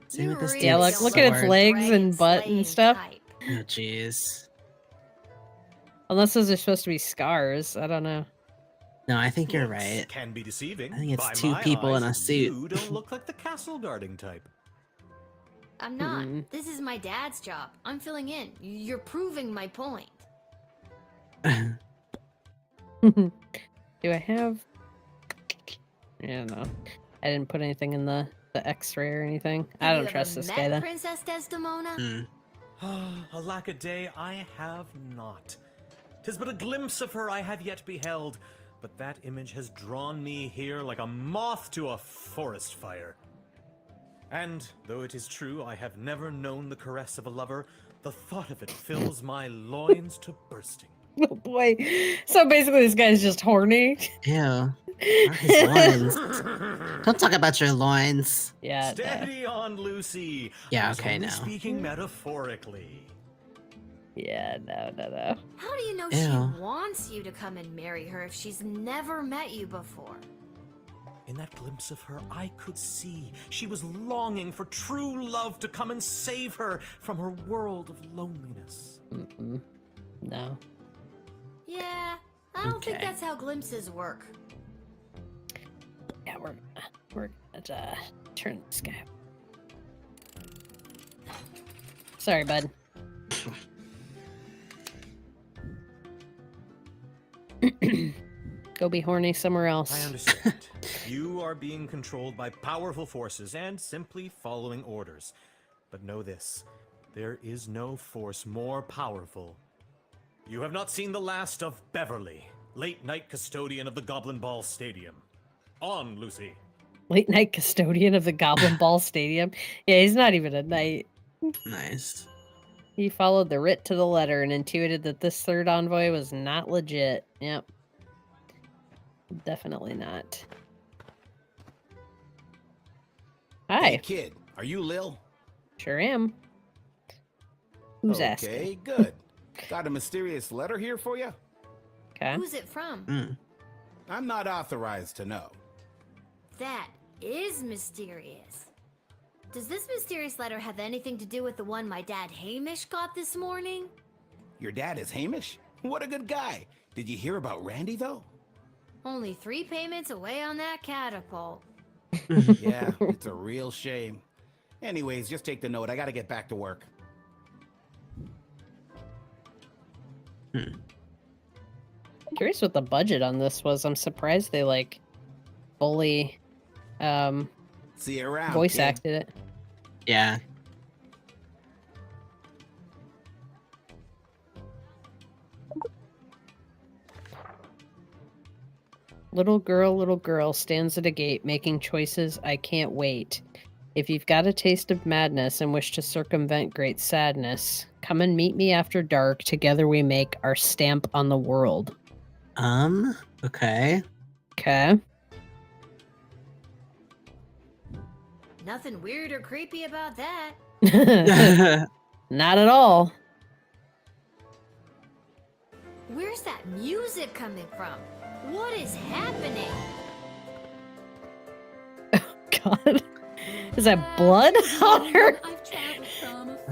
Same with this Yeah, dude's look at its sword. legs and butt and stuff. Oh, jeez. Unless those are supposed to be scars. I don't know. No, I think you're Looks right. Can be deceiving. I think it's By 2 my people in eyes, a suit. You don't look like the castle guarding type. I'm not. This is my dad's job. I'm filling in. You're proving my point. Do I have... Yeah, no. I didn't put anything in the X-ray or anything. I Have don't you trust ever this met guy, though. Princess Desdemona? Alack a day, I have not. 'Tis but a glimpse of her I have yet beheld, but that image has drawn me here like a moth to a forest fire. And though it is true I have never known the caress of a lover, the thought of it fills my loins to bursting. Oh boy. So basically this guy's just horny. Ew. Not his loins. Don't talk about your loins. Yeah. Steady on, Lucy. Yeah, I was okay, only now. Speaking metaphorically. Yeah, no. How do you know Ew. she wants you to come and marry her if she's never met you before? In that glimpse of her, I could see she was longing for true love to come and save her from her world of loneliness. No. Yeah, I don't think Okay. that's how glimpses work. Yeah, we're gonna turn this guy. Sorry, bud. Go be horny somewhere else. I understand. You are being controlled by powerful forces and simply following orders. But know this, there is no force more powerful. You have not seen the last of Beverly, late night custodian of the Goblin Ball Stadium. On, Lucy. Late night custodian of the Goblin Ball Stadium. Yeah, he's not even a knight. Nice. He followed the writ to the letter and intuited that this third envoy was not legit. Yep. Definitely not. Hi. Hey, kid, are you Lil? Sure am. Who's okay, asking? good. Got a mysterious letter here for you? Okay. Who's it from? I'm not authorized to know. That is mysterious. Does this mysterious letter have anything to do with the one my dad Hamish got this morning? Your dad is Hamish? What a good guy. Did you hear about Randy, though? Only 3 payments away on that catapult. Yeah, it's a real shame. Anyways, just take the note. I gotta get back to work. Curious what the budget on this was. I'm surprised they like fully See you around, voice kid. acted it. Yeah. Little girl stands at a gate making choices. I can't wait. If you've got a taste of madness and wish to circumvent great sadness, come and meet me after dark. Together we make our stamp on the world. Okay. Okay. Nothing weird or creepy about that. Not at all. Where's that music coming from? What is happening? God. Is that blood on her?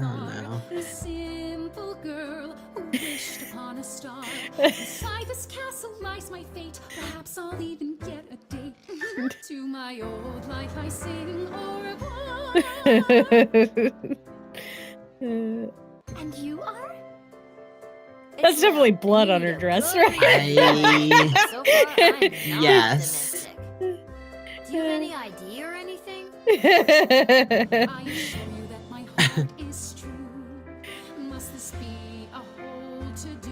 Oh no. A simple girl who wished upon a star. Inside this castle lies my fate. Perhaps I'll even get a date. To my old life I sing au revoir. And you are? That's definitely blood on her dress, right? So far, I'm not Yes. optimistic. Do you have any idea or anything? I assure you that my heart is true. Must this be a whole to-do?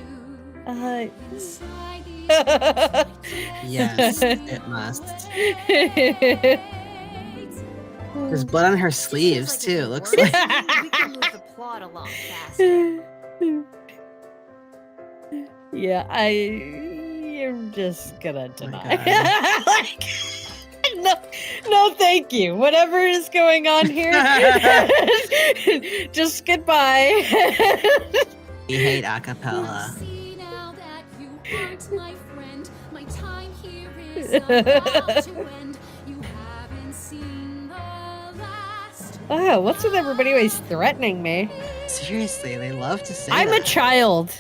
Inside these Yes, it must. There's blood on her sleeves too. It looks like. we can move the plot along faster. Yeah, I'm just gonna deny. Like, no, thank you. Whatever is going on here, just goodbye. We hate acapella. See now that you aren't my friend. My time here is about to end. You haven't seen the last. Oh, what's with everybody always threatening me? Seriously, they love to say I'm that. a child.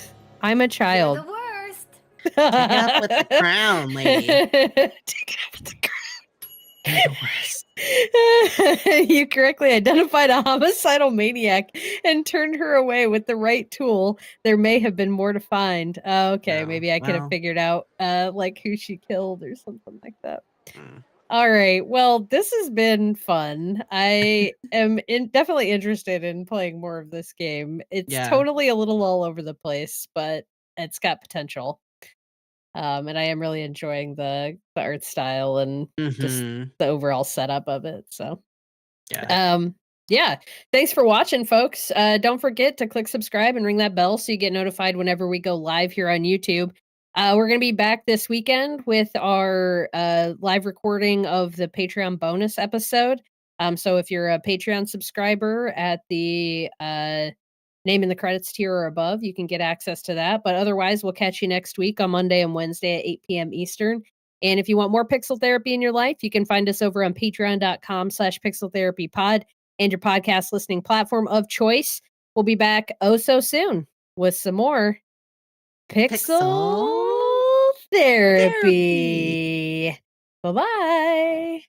I'm a child. You're the worst. Take it up with the crown, lady. Take it up with the crown. You're the worst. You correctly identified a homicidal maniac and turned her away with the right tool. There may have been more to find. Okay, No, maybe I could have well. figured out like who she killed or something like that. Mm. All right. Well, this has been fun. I am definitely interested in playing more of this game. It's Yeah. totally a little all over the place, but it's got potential. And I am really enjoying the art style and just Mhm. the overall setup of it. So, Yeah. yeah. Thanks for watching, folks. Don't forget to click subscribe and ring that bell so you get notified whenever we go live here on YouTube. We're going to be back this weekend with our live recording of the Patreon bonus episode. So if you're a Patreon subscriber at the name in the credits tier or above, you can get access to that. But otherwise, we'll catch you next week on Monday and Wednesday at 8 p.m. Eastern. And if you want more pixel therapy in your life, you can find us over on patreon.com/pixeltherapypod and your podcast listening platform of choice. We'll be back so soon with some more pixel therapy. Bye-bye.